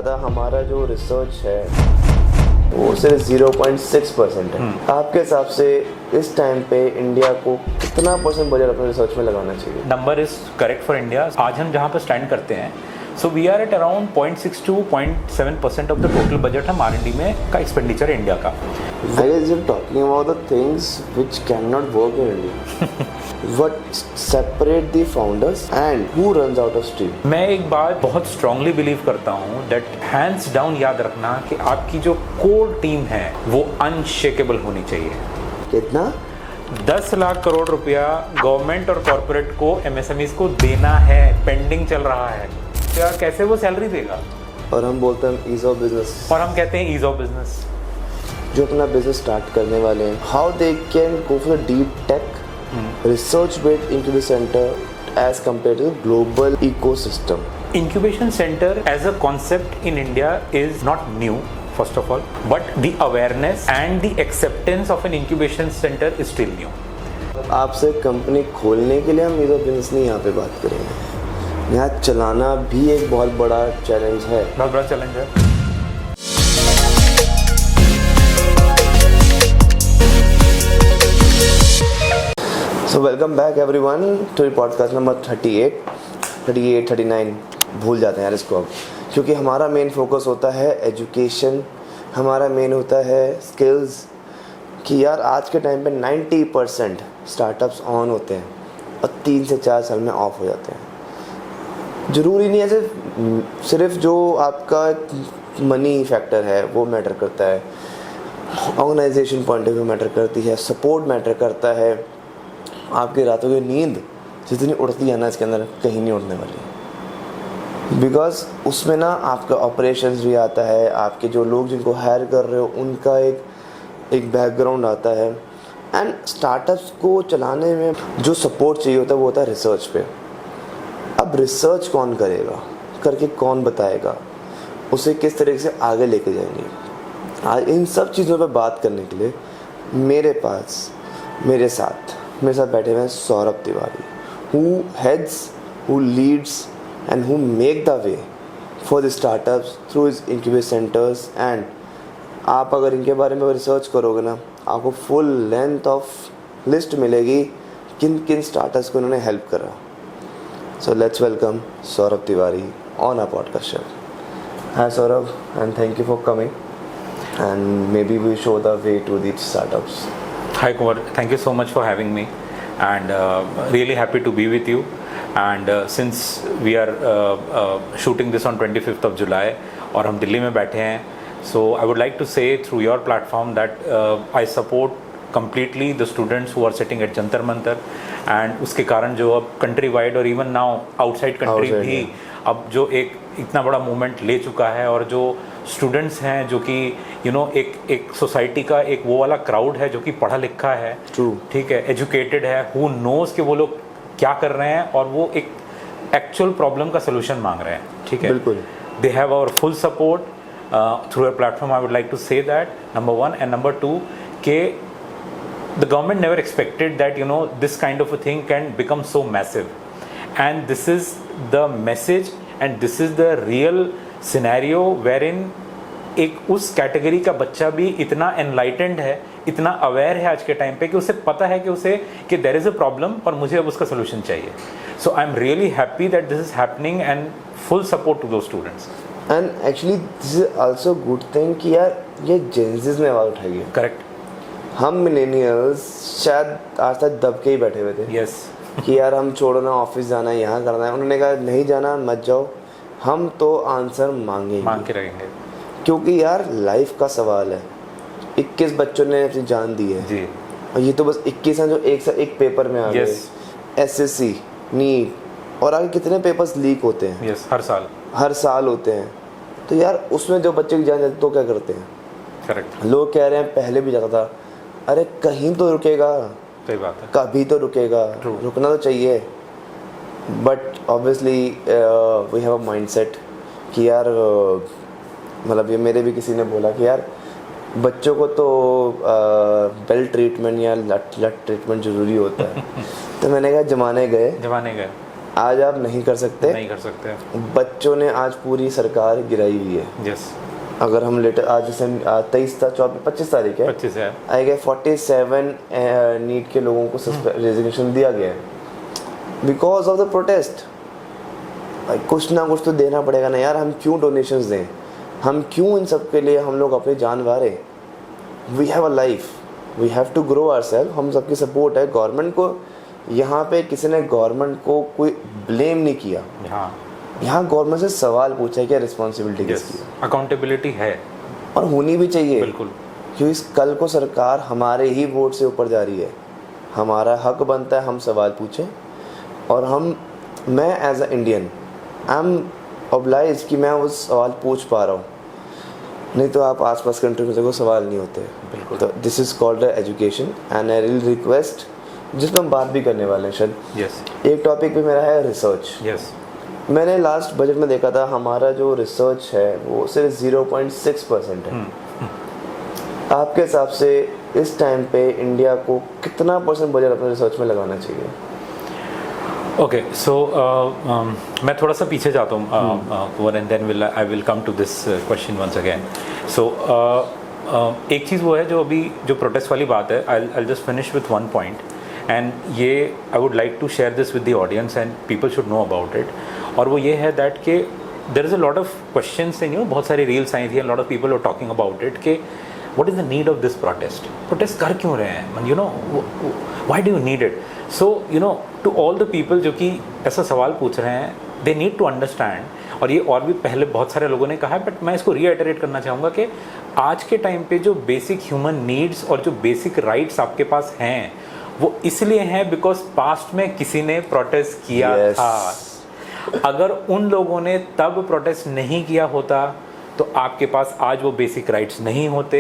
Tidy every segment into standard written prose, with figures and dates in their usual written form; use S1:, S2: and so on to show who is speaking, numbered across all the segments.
S1: ज़्यादा हमारा जो रिसर्च है वो सिर्फ 0.6% है। आपके हिसाब से इस टाइम पे इंडिया को कितना परसेंट बजट अपने रिसर्च में लगाना चाहिए?
S2: Number is correct for India. आज हम जहाँ पर स्टैंड करते हैं, so we are at around 0.6 to 0.7% of the total budget हम R&D में का एक्सपेंडिचर है इंडिया का।
S1: I guess you're talking about the things which cannot work in India. What separate the founders and who runs out of steam?
S2: मैं एक बात बहुत strongly believe करता हूँ दैट हैंड्स डाउन याद रखना कि आपकी जो कोर टीम है वो अनशेकेबल होनी चाहिए।
S1: कितना?
S2: 10 लाख करोड़ रुपया गवर्नमेंट और कॉर्पोरेट को MSMEs को देना है, पेंडिंग चल रहा है, क्या कैसे वो सैलरी देगा?
S1: और हम बोलते हैं ईज ऑफ बिजनेस,
S2: और हम कहते हैं ईज ऑफ बिजनेस।
S1: जो अपना बिजनेस स्टार्ट करने वाले हैं, how they can go for deep tech research based incubation centre as compare to global ecosystem.
S2: Incubation center as a concept in India is not new, first of all, but the awareness and the acceptance of an incubation center is still new.
S1: आपसे company खोलने के लिए हम ease of business नहीं यहाँ पे बात करेंगे, यहाँ चलाना भी एक बहुत बड़ा चैलेंज है।
S2: बहुत बड़ा चैलेंज है।
S1: So welcome back everyone to podcast number 38, 39 भूल जाते हैं यार इसको अब, क्योंकि हमारा मेन फोकस होता है एजुकेशन, हमारा मेन होता है स्किल्स। कि यार आज के टाइम पे 90% स्टार्टअप्स ऑन होते हैं और 3 से 4 साल में ऑफ हो जाते हैं। ज़रूरी नहीं है सिर्फ जो आपका मनी फैक्टर है वो मैटर करता है, organisation point of view matter करती है, सपोर्ट मैटर करता है। आपकी रातों की नींद जितनी उड़ती है ना इसके अंदर कहीं नहीं उड़ने वाली, बिकॉज उसमें ना आपका ऑपरेशंस भी आता है, आपके जो लोग जिनको हायर कर रहे हो उनका एक बैकग्राउंड आता है। एंड स्टार्टअप्स को चलाने में जो सपोर्ट चाहिए होता है वो होता है रिसर्च पे। अब रिसर्च कौन करेगा, करके कौन बताएगा, उसे किस तरीके से आगे लेके जाएंगे। आज इन सब चीज़ों पे बात करने के लिए मेरे साथ बैठे हुए हैं Saurabh Tiwari, who heads, who leads and who make the way for the startups through his incubation centers। and आप अगर इनके बारे में रिसर्च करोगे ना, आपको फुल लेंथ ऑफ लिस्ट मिलेगी किन किन स्टार्टअप्स को उन्होंने हेल्प करा। So let's welcome Saurabh Tiwari on our podcast show. Hi Saurabh, and thank you for coming and maybe we show the way to these startups.
S2: Hi Kumar, thank you so much for having me, and really happy to be with you. And since we are shooting this on 25th of July और हम दिल्ली में बैठे हैं, so I would like to say through your platform that I support completely the students who are sitting at Jantar Mantar, and उसके कारण जो अब country wide और even now outside country भी अब जो एक इतना बड़ा मूवमेंट ले चुका है, और जो स्टूडेंट्स हैं जो कि एक सोसाइटी का एक वो वाला क्राउड है जो कि पढ़ा लिखा है, ठीक है, एजुकेटेड है, हु नोज कि वो लोग क्या कर रहे हैं और वो एक एक्चुअल प्रॉब्लम का सोल्यूशन मांग रहे हैं, ठीक है, बिल्कुल। They have our full support through your platform. I would like to say that, number 1, and number 2 के the government never expected that this kind of a thing can become so massive, and this is the message and this is the real scenario wherein एक उस category का बच्चा भी इतना enlightened है, इतना aware है आज के टाइम पे कि उसे पता है कि देयर इज अ प्रॉब्लम और मुझे अब उसका सोल्यूशन चाहिए। So I am really happy that this is happening and full support to those students.
S1: And actually this is also good thing कि यार ये जेंजीज में आवाज उठाई है।
S2: करेक्ट।
S1: हम मिलेनियल्स शायद आज तक दब के ही बैठे हुए थे।
S2: यस
S1: कि यार हम छोड़ो ना, ऑफिस जाना है, यहाँ करना है। उन्होंने कहा नहीं जाना, मत जाओ, हम तो आंसर मांग के
S2: रहेंगे, क्योंकि
S1: यार लाइफ का सवाल है। 21 बच्चों ने अपनी जान दी है जी, और ये तो बस 21 हैं जो एक पेपर में आ गए। SSC, नीट और आगे कितने पेपर्स लीक होते हैं। हर साल होते हैं। तो यार उसमें जो बच्चे की जान जाती तो क्या करते हैं।
S2: करेक्ट।
S1: लोग कह रहे हैं पहले भी जाता था, अरे कहीं तो रुकेगा,
S2: सही बात है,
S1: कभी तो रुकेगा, रुकना तो चाहिए। But obviously we have a mindset कि यार मतलब ये मेरे भी किसी ने बोला कि यार बच्चों को तो बेल ट्रीटमेंट या लट ट्रीटमेंट ज़रूरी होता है। तो मैंने कहा जमाने गए आज आप नहीं कर सकते।
S2: नहीं कर सकते।
S1: बच्चों ने आज पूरी सरकार गिराई हुई है।
S2: यस।
S1: अगर हम लेटर आज जैसे 23 था 25 तारीख है,
S2: 25 है,
S1: आई गए 47 नीट के लोगों को रेजिग्नेशन दिया गया है बिकॉज ऑफ द प्रोटेस्ट। कुछ ना कुछ तो देना पड़ेगा ना यार, हम क्यों डोनेशंस दें, हम क्यों इन सब के लिए हम लोग अपनी जान वारे। We have a life, we have to grow ourself. हम सबकी सपोर्ट है गवर्नमेंट को। यहाँ पे किसी ने गवर्नमेंट को कोई ब्लेम नहीं किया।
S2: हाँ,
S1: यहाँ गवर्नमेंट से सवाल पूछा है कि रिस्पॉन्सिबिलिटी किसकी है।
S2: अकाउंटेबिलिटी है
S1: और होनी भी चाहिए,
S2: बिल्कुल।
S1: क्योंकि इस कल को सरकार हमारे ही वोट से ऊपर जा रही है। हमारा हक बनता है हम सवाल पूछें। और मैं as a Indian I am oblige कि मैं उस सवाल पूछ पा रहा हूँ, नहीं तो आप आसपास कंट्री में देखो सवाल नहीं होते।
S2: बिल्कुल।
S1: तो this is called education and I will request, जिस पर हम बात भी करने वाले हैं शायद।
S2: यस।
S1: एक टॉपिक भी मेरा है रिसर्च।
S2: यस।
S1: मैंने लास्ट बजट में देखा था हमारा जो रिसर्च है वो सिर्फ 0.6% है। आपके हिसाब से इस टाइम पे इंडिया को कितना % बजट अपने रिसर्च में लगाना चाहिए?
S2: ओके, सो मैं थोड़ा सा पीछे जाता हूँ and then I will come to this question once again. So एक चीज़ वो है जो अभी जो प्रोटेस्ट वाली बात है, I just finish with one point and ये I would like to share this with the audience and people should know about it. और वो ये है दैट के there is a lot of questions and बहुत सारी रील्स आई थी, lot of people are talking about it कि what is the need of this protest कर क्यों रहे हैं, you know why do you need it? So you know, to all the people जो कि ऐसा सवाल पूछ रहे हैं, they need to understand। और ये और भी पहले बहुत सारे लोगों ने कहा है, बट मैं इसको रीइटरेट करना चाहूँगा कि आज के टाइम पे जो बेसिक ह्यूमन नीड्स और जो बेसिक राइट्स आपके पास हैं वो इसलिए हैं बिकॉज पास्ट में किसी ने प्रोटेस्ट किया था। अगर उन लोगों ने तब प्रोटेस्ट नहीं किया होता तो आपके पास आज वो बेसिक राइट्स नहीं होते।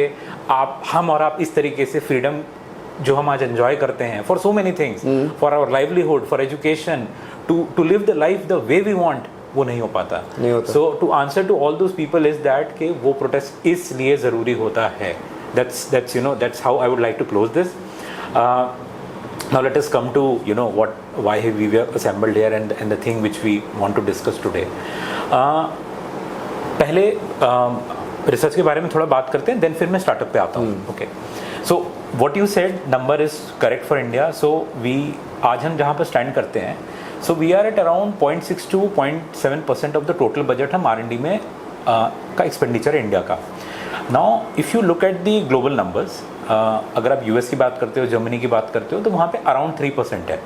S2: हम और आप इस तरीके से फ्रीडम जो हम आज एंजॉय करते हैं for so many things, for our livelihood, for education, to live the life the way we want, वो नहीं हो पाता। So to answer to all those people is that कि वो प्रोटेस्ट इसलिए ज़रूरी होता है। that's how I would like to close this. Now let us come to why we were assembled here and the thing which we want to discuss today. पहले research के बारे में थोड़ा बात करते हैं, देन फिर मैं स्टार्टअप पे आता हूँ। Okay, so what you said number is correct for India. So आज हम जहाँ पर स्टैंड करते हैं, so we are at around 0.6 to 0.7% of the total budget हम R&D में का एक्सपेंडिचर है इंडिया का। Now if you look at the global numbers, अगर आप US की बात करते हो, जर्मनी की बात करते हो, तो वहाँ पे अराउंड 3% है।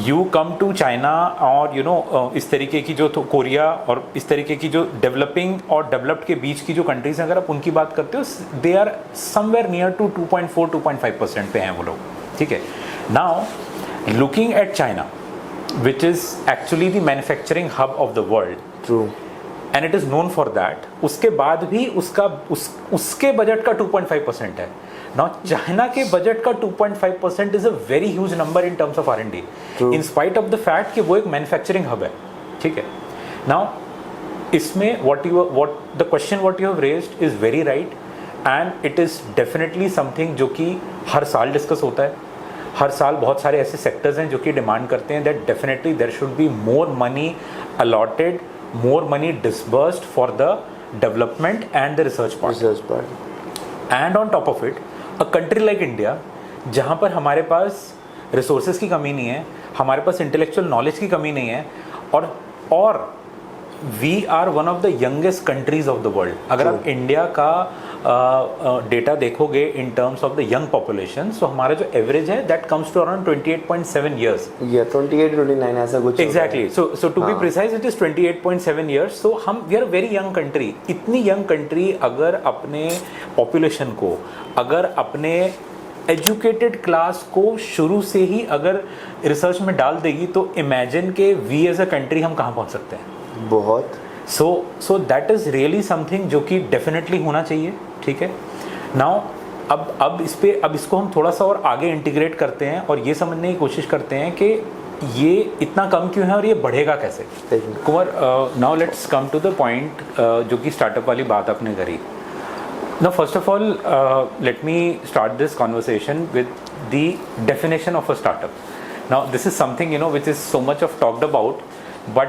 S2: यू कम टू चाइना और इस तरीके की जो कोरिया और इस तरीके की जो डेवलपिंग और डेवलप्ड के बीच की जो कंट्रीज हैं, अगर आप उनकी बात करते हो, they are somewhere near to 2.4-2.5% पे हैं वो लोग। ठीक है, now looking at China which is actually the manufacturing hub of the world,
S1: true,
S2: and it is known for that, उसके बाद भी उसके बजट का 2.5% है। Now, चाइना के बजट का 2.5% is a very huge number in terms of R&D, in spite of the fact कि वो एक मैन्युफैक्चरिंग हब है। ठीक है, नाउ इसमें the question what you have raised is very right and it is definitely something जो कि हर साल डिस्कस होता है। हर साल बहुत सारे ऐसे सेक्टर्स हैं जो कि डिमांड करते हैं that definitely there should be more money allotted, more money disbursed for the development and the research part. And on top of it a country like India, जहाँ पर हमारे पास रिसोर्सेज की कमी नहीं है, हमारे पास इंटेलेक्चुअल नॉलेज की कमी नहीं है, और we are one of the youngest countries of the world. अगर आप इंडिया का डेटा देखोगे in terms of the young population, so हमारा जो एवरेज है that comes to around 28.7 years.
S1: 28-29 ऐसा कुछ।
S2: Exactly, so to be precise it is 28.7 years. So we are very young country. इतनी यंग कंट्री अगर अपने पॉपुलेशन को, अगर अपने एजुकेटेड क्लास को शुरू से ही अगर रिसर्च में डाल देगी, तो इमेजिन के वी एज अ कंट्री हम कहाँ पहुँच सकते हैं।
S1: बहुत।
S2: So that is really something जो कि डेफिनेटली होना चाहिए। ठीक है, नाउ अब इसको हम थोड़ा सा और आगे इंटीग्रेट करते हैं और ये समझने की कोशिश करते हैं कि ये इतना कम क्यों है और ये बढ़ेगा कैसे। Kunwar, now let's come to the point जो कि स्टार्टअप वाली बात आपने करी। Now, first of all, let me start this conversation with the definition of a startup. Now this is something which is so much of talked about, but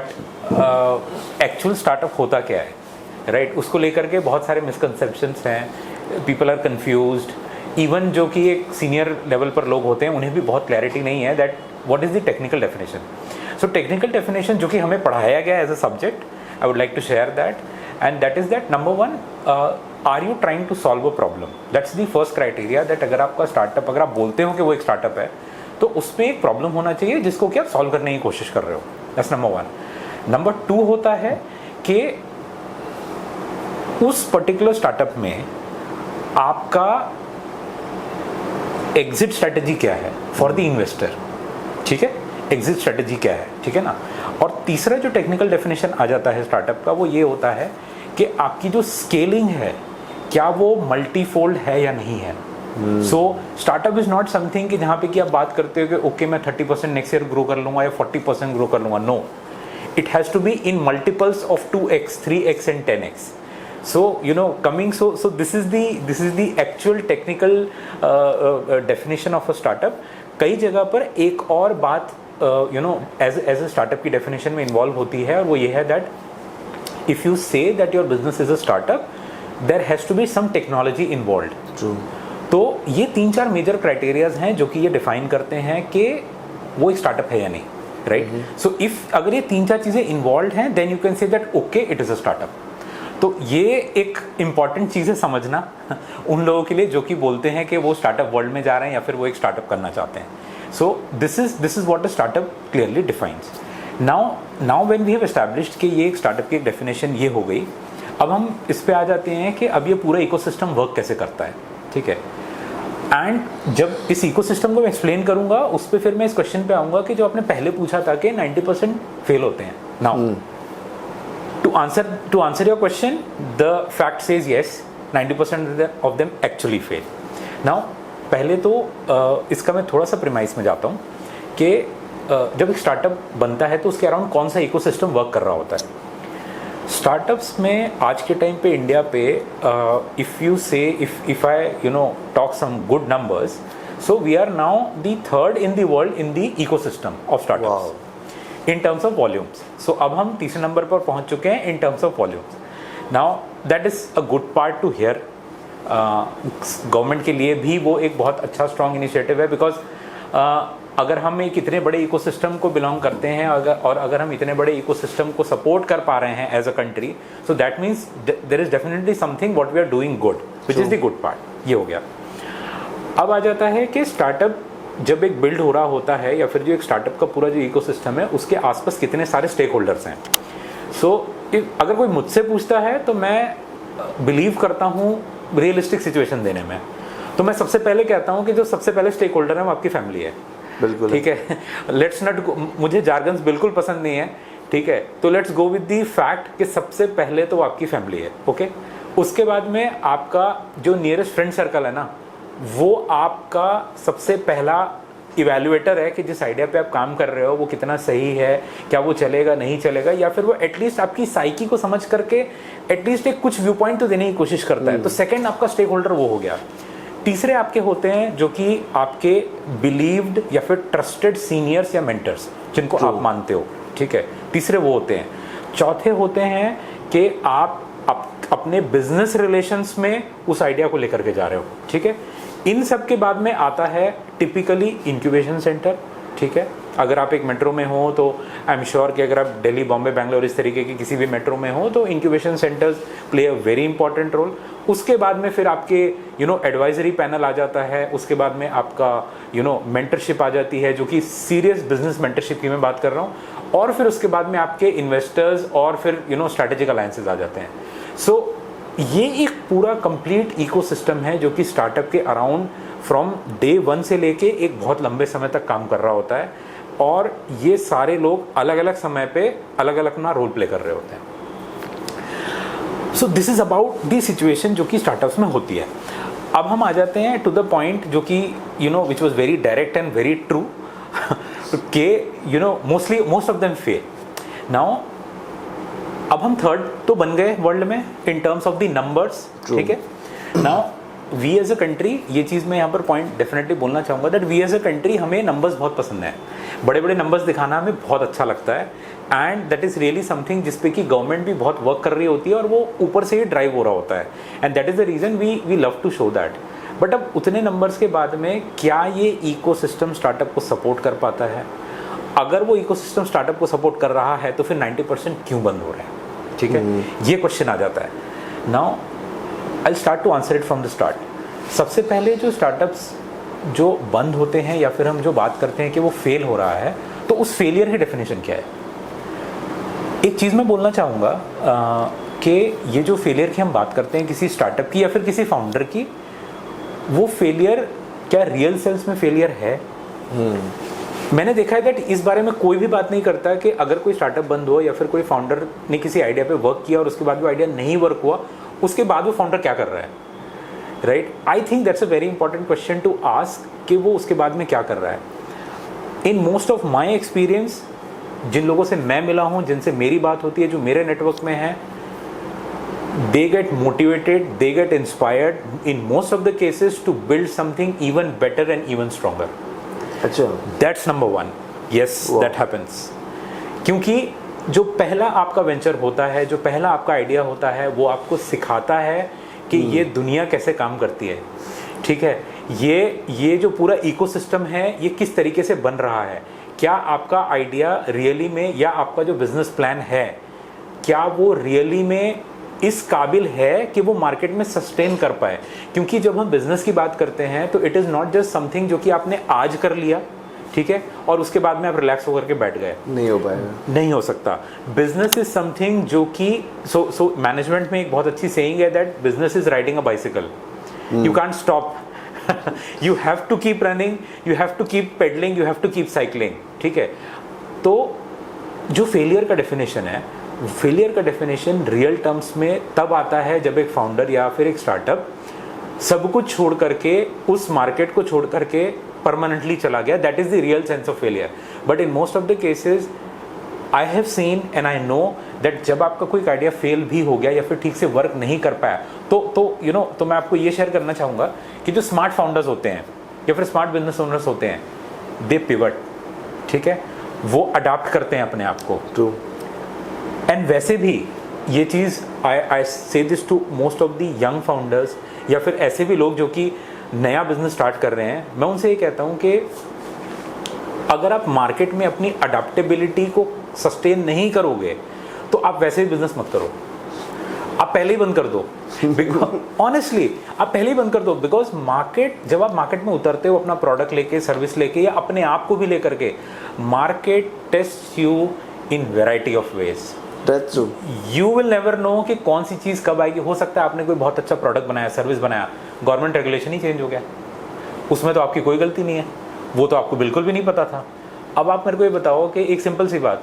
S2: actual startup होता क्या है, right? उसको लेकर के बहुत सारे मिसकंसेप्शंस हैं, people are confused, even जो कि एक सीनियर लेवल पर लोग होते हैं उन्हें भी बहुत क्लैरिटी नहीं है that what is the technical definition. So technical definition जो कि हमें पढ़ाया गया as a subject, I would like to share that, and that is that number one, are you trying to solve a problem? That's the first criteria, that अगर आपका startup, अगर आप बोलते हो कि वो एक स्टार्टअप है, तो उसमें एक प्रॉब्लम होना चाहिए जिसको कि आप सॉल्व करने की कोशिश कर रहे हो. That's number one. Number two होता है कि उस पर्टिकुलर स्टार्टअप में आपका एग्जिट स्ट्रेटजी क्या है फॉर द इन्वेस्टर, ठीक है? एग्जिट स्ट्रेटजी क्या है, ठीक है ना? और तीसरा जो टेक्निकल डेफिनेशन आ जाता है स्टार्टअप का, वो ये होता है कि आपकी जो स्केलिंग है क्या वो मल्टीफोल्ड है या नहीं है. सो स्टार्टअप इज नॉट समथिंग कि जहाँ पे कि आप बात करते हो कि ओके मैं 30% नेक्स्ट ईयर ग्रो कर लूंगा या 40% ग्रो कर लूंगा. No, it has to be in multiples of 2x, 3x and 10x. So this is the actual technical definition of a startup. कई जगह पर एक और बात as a startup की definition में involve होती है, और वो ये है that if you say that your business is a startup, there has to be some technology involved.
S1: True.
S2: तो ये 3-4 मेजर क्राइटेरियाज हैं जो कि ये डिफाइन करते हैं कि वो एक स्टार्टअप है या नहीं, राइट? सो इफ अगर ये 3-4 चीजें इन्वॉल्व हैं, then you can say that okay it is a startup. तो ये एक इंपॉर्टेंट चीज है समझना उन लोगों के लिए जो कि बोलते हैं कि वो स्टार्टअप वर्ल्ड में जा रहे हैं या फिर वो एक स्टार्टअप करना चाहते हैं. So this is what a startup clearly defines. Now when we have established कि ये एक स्टार्टअप की एक डेफिनेशन ये हो गई, अब हम इस पे आ जाते हैं कि अब ये पूरा इकोसिस्टम वर्क कैसे करता है, ठीक है? एंड जब इस इकोसिस्टम को मैं एक्सप्लेन करूंगा, उस पर फिर मैं इस क्वेश्चन पे आऊंगा कि जो आपने पहले पूछा था कि 90% फेल होते हैं. Now to answer your question, the fact says yes, 90% of them actually fail. Now पहले तो इसका मैं थोड़ा सा प्रीमाइस में जाता हूँ कि जब एक स्टार्टअप बनता है तो उसके अराउंड कौन सा इकोसिस्टम वर्क कर रहा होता है. स्टार्टअप्स में आज के टाइम पे इंडिया पे if you say if I talk some good numbers, so we are now the third in the world in the ecosystem of startups in terms of volumes. So अब हम तीसरे number पर पहुंच चुके हैं in terms of volumes. Now that is a good part to hear. Government के लिए भी वो एक बहुत अच्छा स्ट्रॉन्ग इनिशिएटिव है, बिकॉज अगर हम एक इतने बड़े इकोसिस्टम को बिलोंग करते हैं अगर हम इतने बड़े इकोसिस्टम को सपोर्ट कर पा रहे हैं as a country, so that means there is definitely something what we are doing good, which is the good part. ये हो गया. अब आ जाता है कि स्टार्टअप जब एक बिल्ड हो रहा होता है या फिर जो एक स्टार्टअप का पूरा जो इकोसिस्टम है उसके आसपास कितने सारे स्टेक होल्डर्स हैं. सो अगर कोई मुझसे पूछता है तो मैं बिलीव करता हूँ रियलिस्टिक सिचुएशन देने में, तो मैं सबसे पहले कहता हूँ कि जो सबसे पहले स्टेक होल्डर है वो आपकी फैमिली है.
S1: बिल्कुल,
S2: ठीक है. लेट्स नॉट, मुझे जार्गन्स बिल्कुल पसंद नहीं है, ठीक है? तो let's go with the fact कि सबसे पहले तो आपकी फैमिली है, ओके? उसके बाद में आपका जो नियरेस्ट फ्रेंड सर्कल है ना, वो आपका सबसे पहला इवैल्यूएटर है कि जिस आइडिया पे आप काम कर रहे हो वो कितना सही है, क्या वो चलेगा नहीं चलेगा, या फिर वो एटलीस्ट आपकी साइकी को समझ करके एटलीस्ट एक कुछ व्यू पॉइंट तो देने की कोशिश करता है. तो सेकंड आपका स्टेक होल्डर वो हो गया. तीसरे आपके होते हैं जो कि आपके बिलीव्ड या फिर ट्रस्टेड सीनियर्स या मेंटर्स जिनको आप मानते हो, ठीक है? तीसरे वो होते हैं. चौथे होते हैं कि आप अपने बिजनेस रिलेशंस में उस आइडिया को लेकर के जा रहे हो, ठीक है? इन सब के बाद में आता है टिपिकली इंक्यूबेशन सेंटर, ठीक है? अगर आप एक मेट्रो में हो तो आई एम श्योर कि अगर आप दिल्ली, बॉम्बे, बैंगलोर इस तरीके की किसी भी मेट्रो में हो तो incubation centres play a very important role. उसके बाद में फिर आपके एडवाइजरी पैनल आ जाता है. उसके बाद में आपका मेंटरशिप आ जाती है, जो कि सीरियस बिजनेस मेंटरशिप की मैं बात कर रहा हूँ. और फिर उसके बाद में आपके इन्वेस्टर्स और फिर स्ट्रैटेजिक अलायंसेज आ जाते हैं. सो ये एक पूरा कंप्लीट इकोसिस्टम है जो कि स्टार्टअप के अराउंड फ्रॉम डे 1 से लेके एक बहुत लंबे समय तक काम कर रहा होता है, और ये सारे लोग अलग अलग समय पे अलग अलग अपना रोल प्ले कर रहे होते हैं. So this is about the situation जो कि स्टार्टअप्स में होती है. अब हम आ जाते हैं टू द पॉइंट जो कि which was very direct and very true के most of them fail. Now अब हम थर्ड तो बन गए वर्ल्ड में in terms of the numbers, ठीक है? Now we as a country, ये चीज़ मैं यहाँ पर पॉइंट डेफिनेटली बोलना चाहूँगा that we as a country हमें नंबर्स बहुत पसंद है. बड़े बड़े नंबर्स दिखाना हमें बहुत अच्छा लगता है, and that is really something जिस पे कि गवर्नमेंट भी बहुत वर्क कर रही होती है और वो ऊपर से ही ड्राइव हो रहा होता है, and that is the reason we love to show that. But अब उतने नंबर्स के बाद में क्या ये इकोसिस्टम स्टार्टअप को सपोर्ट कर पाता है? अगर वो इकोसिस्टम स्टार्टअप को सपोर्ट कर रहा है तो फिर 90% क्यों बंद हो रहे हैं? ठीक है, ये क्वेश्चन आ जाता है। Now I start to answer it from the start. सबसे पहले जो स्टार्टअप्स जो बंद होते हैं या फिर हम जो बात करते हैं कि वो फेल हो रहा है, तो उस फेलियर की डेफिनेशन क्या है? एक चीज़ मैं बोलना चाहूँगा कि ये जो फेलियर की हम बात करते हैं किसी स्टार्टअप की या फिर किसी फाउंडर की, वो फेलियर क्या रियल सेंस में फेलियर है? मैंने देखा है दैट इस बारे में कोई भी बात नहीं करता कि अगर कोई स्टार्टअप बंद हुआ या फिर कोई फाउंडर ने किसी आइडिया पे वर्क किया और उसके बाद वो आइडिया नहीं वर्क हुआ, उसके बाद वो फाउंडर क्या कर रहा है, right? I think that's a very important question to ask कि वो उसके बाद में क्या कर रहा है। In most of my experience, जिन लोगों से मैं मिला हूँ, जिनसे मेरी बात होती है, जो मेरे नेटवर्क में है, they get motivated, they get inspired in most of the cases to build something even better and even stronger.
S1: अच्छा,
S2: That's number one. Yes, that happens. क्योंकि जो पहला आपका वेंचर होता है, जो पहला आपका आइडिया होता है, वो आपको सिखाता है कि ये दुनिया कैसे काम करती है। ठीक है, ये जो पूरा इकोसिस्टम है ये किस तरीके से बन रहा है, क्या आपका आइडिया रियली में या आपका जो बिजनेस प्लान है क्या वो रियली में इस काबिल है कि वो मार्केट में सस्टेन कर पाए। क्योंकि जब हम बिजनेस की बात करते हैं तो it is not just something जो कि आपने आज कर लिया, ठीक है, और उसके बाद में आप रिलैक्स होकर के बैठ गए,
S1: नहीं हो पाएगा,
S2: नहीं हो सकता। बिजनेस इज समथिंग जो कि सो मैनेजमेंट में एक बहुत अच्छी सेइंग है that business is riding a bicycle, you can't stop, you have to keep running, you have to keep pedalling, you have to keep cycling. ठीक है, तो जो फेलियर का डेफिनेशन है, फेलियर का डेफिनेशन रियल टर्म्स में तब आता है जब एक फाउंडर या फिर एक स्टार्टअप सब कुछ छोड़ करके, उस मार्केट को छोड़ करके परमानेंटली चला गया। That is the real sense of failure. But in most of the cases I have scene and I know that जब आपका कोई आइडिया फेल भी हो गया या फिर ठीक से वर्क नहीं कर पाया, तो यू नो, तो मैं आपको ये शेयर करना चाहूँगा कि जो स्मार्ट फाउंडर्स होते हैं या फिर स्मार्ट बिजनेस ओनर्स होते हैं, दे पिवट, ठीक है, वो अडाप्ट करते हैं अपने आप को।
S1: ट्रू।
S2: एंड वैसे भी ये चीज़ I say this to most of the young founders या फिर ऐसे भी लोग जो कि नया बिजनेस स्टार्ट कर रहे हैं, मैं उनसे ये कहता हूँ कि अगर आप मार्केट में अपनी अडाप्टेबिलिटी को सस्टेन नहीं करोगे तो आप वैसे भी बिजनेस मत करो, आप पहले ही बंद कर दो। बिकॉज ऑनेस्टली आप पहले ही बंद कर दो, बिकॉज मार्केट, जब आप मार्केट में उतरते हो अपना प्रोडक्ट लेके, सर्विस लेके या अपने आप को भी लेकर के, market test you in variety of ways. You will never know कि कौन सी चीज़ कब आएगी। हो सकता है आपने कोई बहुत अच्छा प्रोडक्ट बनाया, सर्विस बनाया, गवर्नमेंट रेगुलेशन ही चेंज हो गया, उसमें तो आपकी कोई गलती नहीं है, वो तो आपको बिल्कुल भी नहीं पता था। अब आप मेरे को ये बताओ कि एक सिंपल सी बात,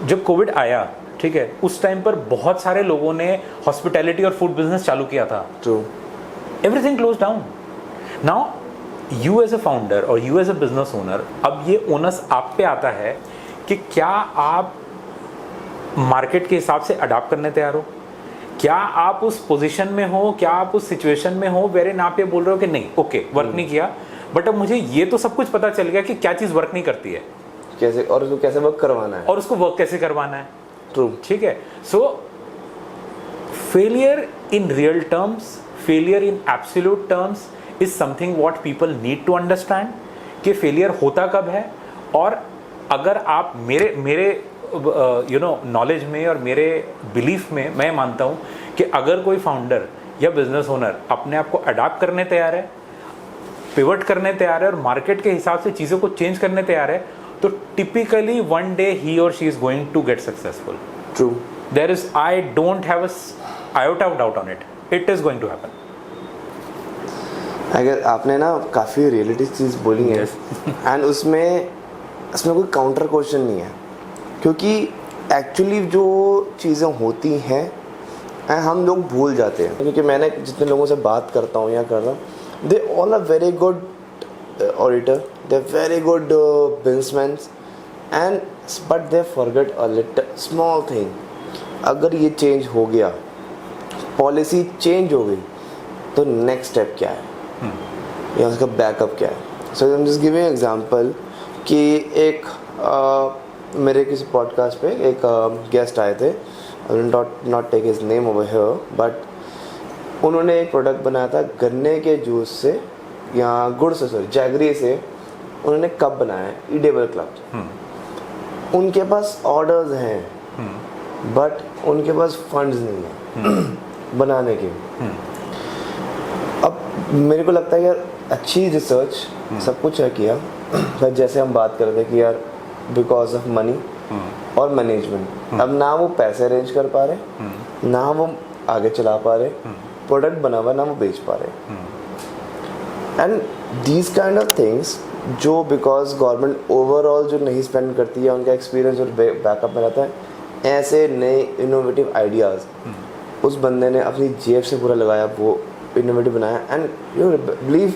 S2: जब कोविड आया, ठीक है, उस टाइम पर बहुत सारे लोगों ने हॉस्पिटैलिटी और फूड बिजनेस चालू किया था।
S1: True.
S2: Everything close down. Now you as a founder और you as a business owner, अब ये ओनस आप पे आता है कि क्या आप मार्केट के हिसाब से अडाप्ट करने तैयार हो, क्या आप उस पोजीशन में हो, क्या आप उस सिचुएशन में हो वेरेन आप ये बोल रहे हो कि नहीं, ओके, वर्क नहीं किया, बट अब मुझे ये तो सब कुछ पता चल गया कि क्या चीज़ वर्क नहीं करती है,
S1: कैसे, और उसको कैसे वर्क करवाना है,
S2: और उसको वर्क कैसे करवाना है।
S1: ट्रू।
S2: ठीक है, so failure in real terms, failure in absolute terms is something what people need to understand कि फेलियर होता कब है। और अगर आप मेरे यू नो नॉलेज में और मेरे बिलीफ में मैं मानता हूँ कि अगर कोई फाउंडर या बिजनेस ओनर अपने आप को अडाप्ट करने तैयार है, पिवट करने तैयार है और मार्केट के हिसाब से चीज़ों को चेंज करने तैयार है, तो टिपिकली वन डे ही और she is going to get successful.
S1: True.
S2: There is, I don't have a iota of doubt on it, it is going to happen.
S1: अगर आपने ना काफ़ी रियलिटी चीज़ बोली है एंड उसमें कोई काउंटर क्वेश्चन नहीं है, क्योंकि एक्चुअली जो चीज़ें होती हैं हम लोग भूल जाते हैं। क्योंकि मैंने जितने लोगों से बात करता हूँ या कर रहा हूँ, they all are very good auditor, they very good businessman and but they forget a little small thing. अगर ये चेंज हो गया, पॉलिसी चेंज हो गई, तो नेक्स्ट स्टेप क्या है या उसका बैकअप क्या है। So I am just giving example कि एक मेरे किसी पॉडकास्ट पे एक गेस्ट आए थे, not take his name over here, but उन्होंने एक प्रोडक्ट बनाया था गन्ने के जूस से या गुड़ से, सॉरी जैगरी से उन्होंने कप बनाया है, ईडेबल कप। उनके पास ऑर्डर्स हैं बट उनके पास फंड्स नहीं है बनाने के। अब मेरे को लगता है यार अच्छी रिसर्च सब कुछ है किया, पर जैसे हम बात कर रहे थे कि यार बिकॉज ऑफ मनी और मैनेजमेंट, अब ना वो पैसे अरेंज कर पा रहे, ना वो आगे चला पा रहे, प्रोडक्ट बना हुआ ना वो बेच पा रहे। And these kind of things जो बिकॉज गवर्नमेंट ओवरऑल जो नहीं स्पेंड करती है, उनका एक्सपीरियंस और बैकअप में रहता है, ऐसे नए इनोवेटिव आइडियाज़ उस बंदे ने अपनी जेब से पूरा लगाया, वो इनोवेटिव बनाया। एंड यू बिलीव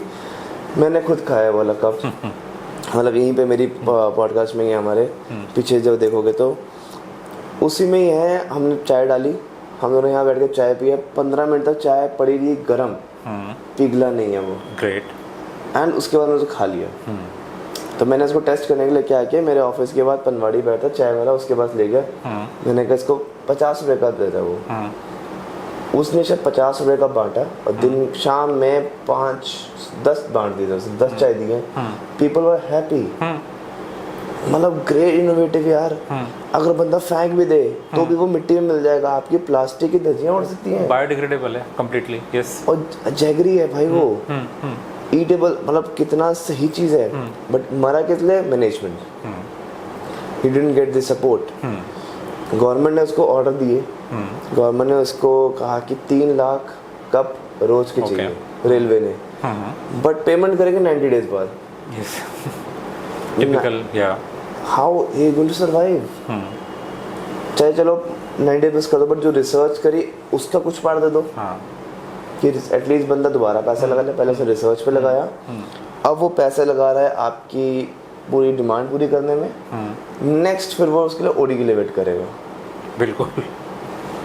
S1: मैंने खुद खाया वाला कप, मतलब यहीं पे मेरी पॉडकास्ट में ही हमारे पीछे जब देखोगे तो उसी में ही है। हमने चाय डाली, हम दोनों यहाँ बैठ के चाय पिए, 15 मिनट तक चाय पड़ी रही गर्म, पिघला नहीं है वो, ग्रेट। एंड उसके बाद मैंने उसे खा लिया। तो मैंने इसको टेस्ट करने के लिए क्या किया, मेरे ऑफिस के बाद पनवाड़ी बैठा चाय वाला, उसके पास ले गया, मैंने कहा इसको 50 रुपये का दे था वो, उसने शायद 50 रुपये का बांटा और दिन शाम में 5-10 बांट दिए, 10 चाय दिए, पीपल वर हैप्पी। मतलब ग्रेट इनोवेटिव यार। अगर बंदा फेंक भी दे तो भी वो मिट्टी में मिल जाएगा, आपकी प्लास्टिक की धज्जियां उड़ सकती हैं,
S2: बायोडिग्रेडेबल है कंप्लीटली, यस।
S1: और जैगरी है भाई वो, ईटेबल, मतलब कितना सही चीज़ है। बट मरा किस लिए? Management, he didn't get the support. Government ने उसको ऑर्डर दिए, गवर्नमेंट ने उसको कहा कि 3 लाख कप रोज के चाहिए, रेलवे ने, बट पेमेंट करेंगे 90 डेज बाद।
S2: टिपिकल, या
S1: how he going to survive? चाहे चलो 90 डेज कर दो, बट जो रिसर्च करी उसका कुछ पार्ट दे दो, कि एटलीस्ट बंदा दोबारा पैसा लगा ले। पहले से रिसर्च पे लगाया, अब वो पैसे लगा रहा है आपकी पूरी डिमांड पूरी करने में, नेक्स्ट फिर वो उसके लिए ओडी के लिए वेट करेगा।
S2: बिल्कुल।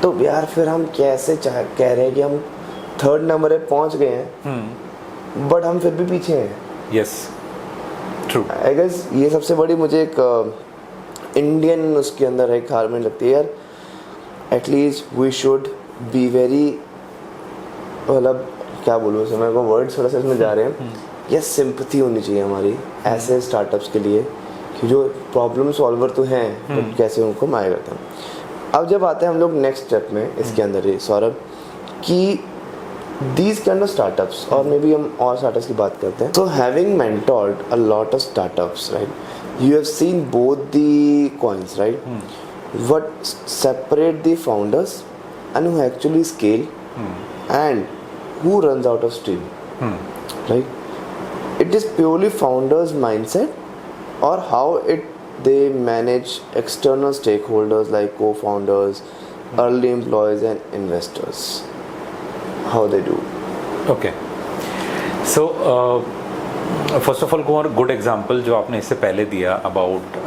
S1: तो यार फिर हम कैसे कह रहे हैं कि हम 3rd नंबर पे पहुंच गए हैं, बट हम फिर भी पीछे हैं।
S2: Yes, true.
S1: आई गेस ये सबसे बड़ी मुझे एक इंडियन उसके अंदर एक हार में लगती है यार, at least we should be very, मतलब क्या बोलूँ उसमें, मेरे को वर्ड थोड़ा सा इसमें जा रहे हैं, या सिंपैथी होनी चाहिए हमारी ऐसे स्टार्टअप्स के लिए कि जो प्रॉब्लम सॉल्वर तो हैं, बट कैसे उनको माया करते हैं। अब जब आते हैं हम लोग नेक्स्ट स्टेप में इसके अंदर ही सौरभ, कि these kind of startups, और मे बी हम और स्टार्टअप्स की बात करते हैं। So having mentored a lot of startups, right, you have seen both the coins, right? What separate the founders and who actually scale, and who runs out of steam, right? It is purely founders mindset, or how they manage external stakeholders like co-founders, early employees and investors, how they do.
S2: Okay, so first of all, one good example जो आपने इससे पहले दिया about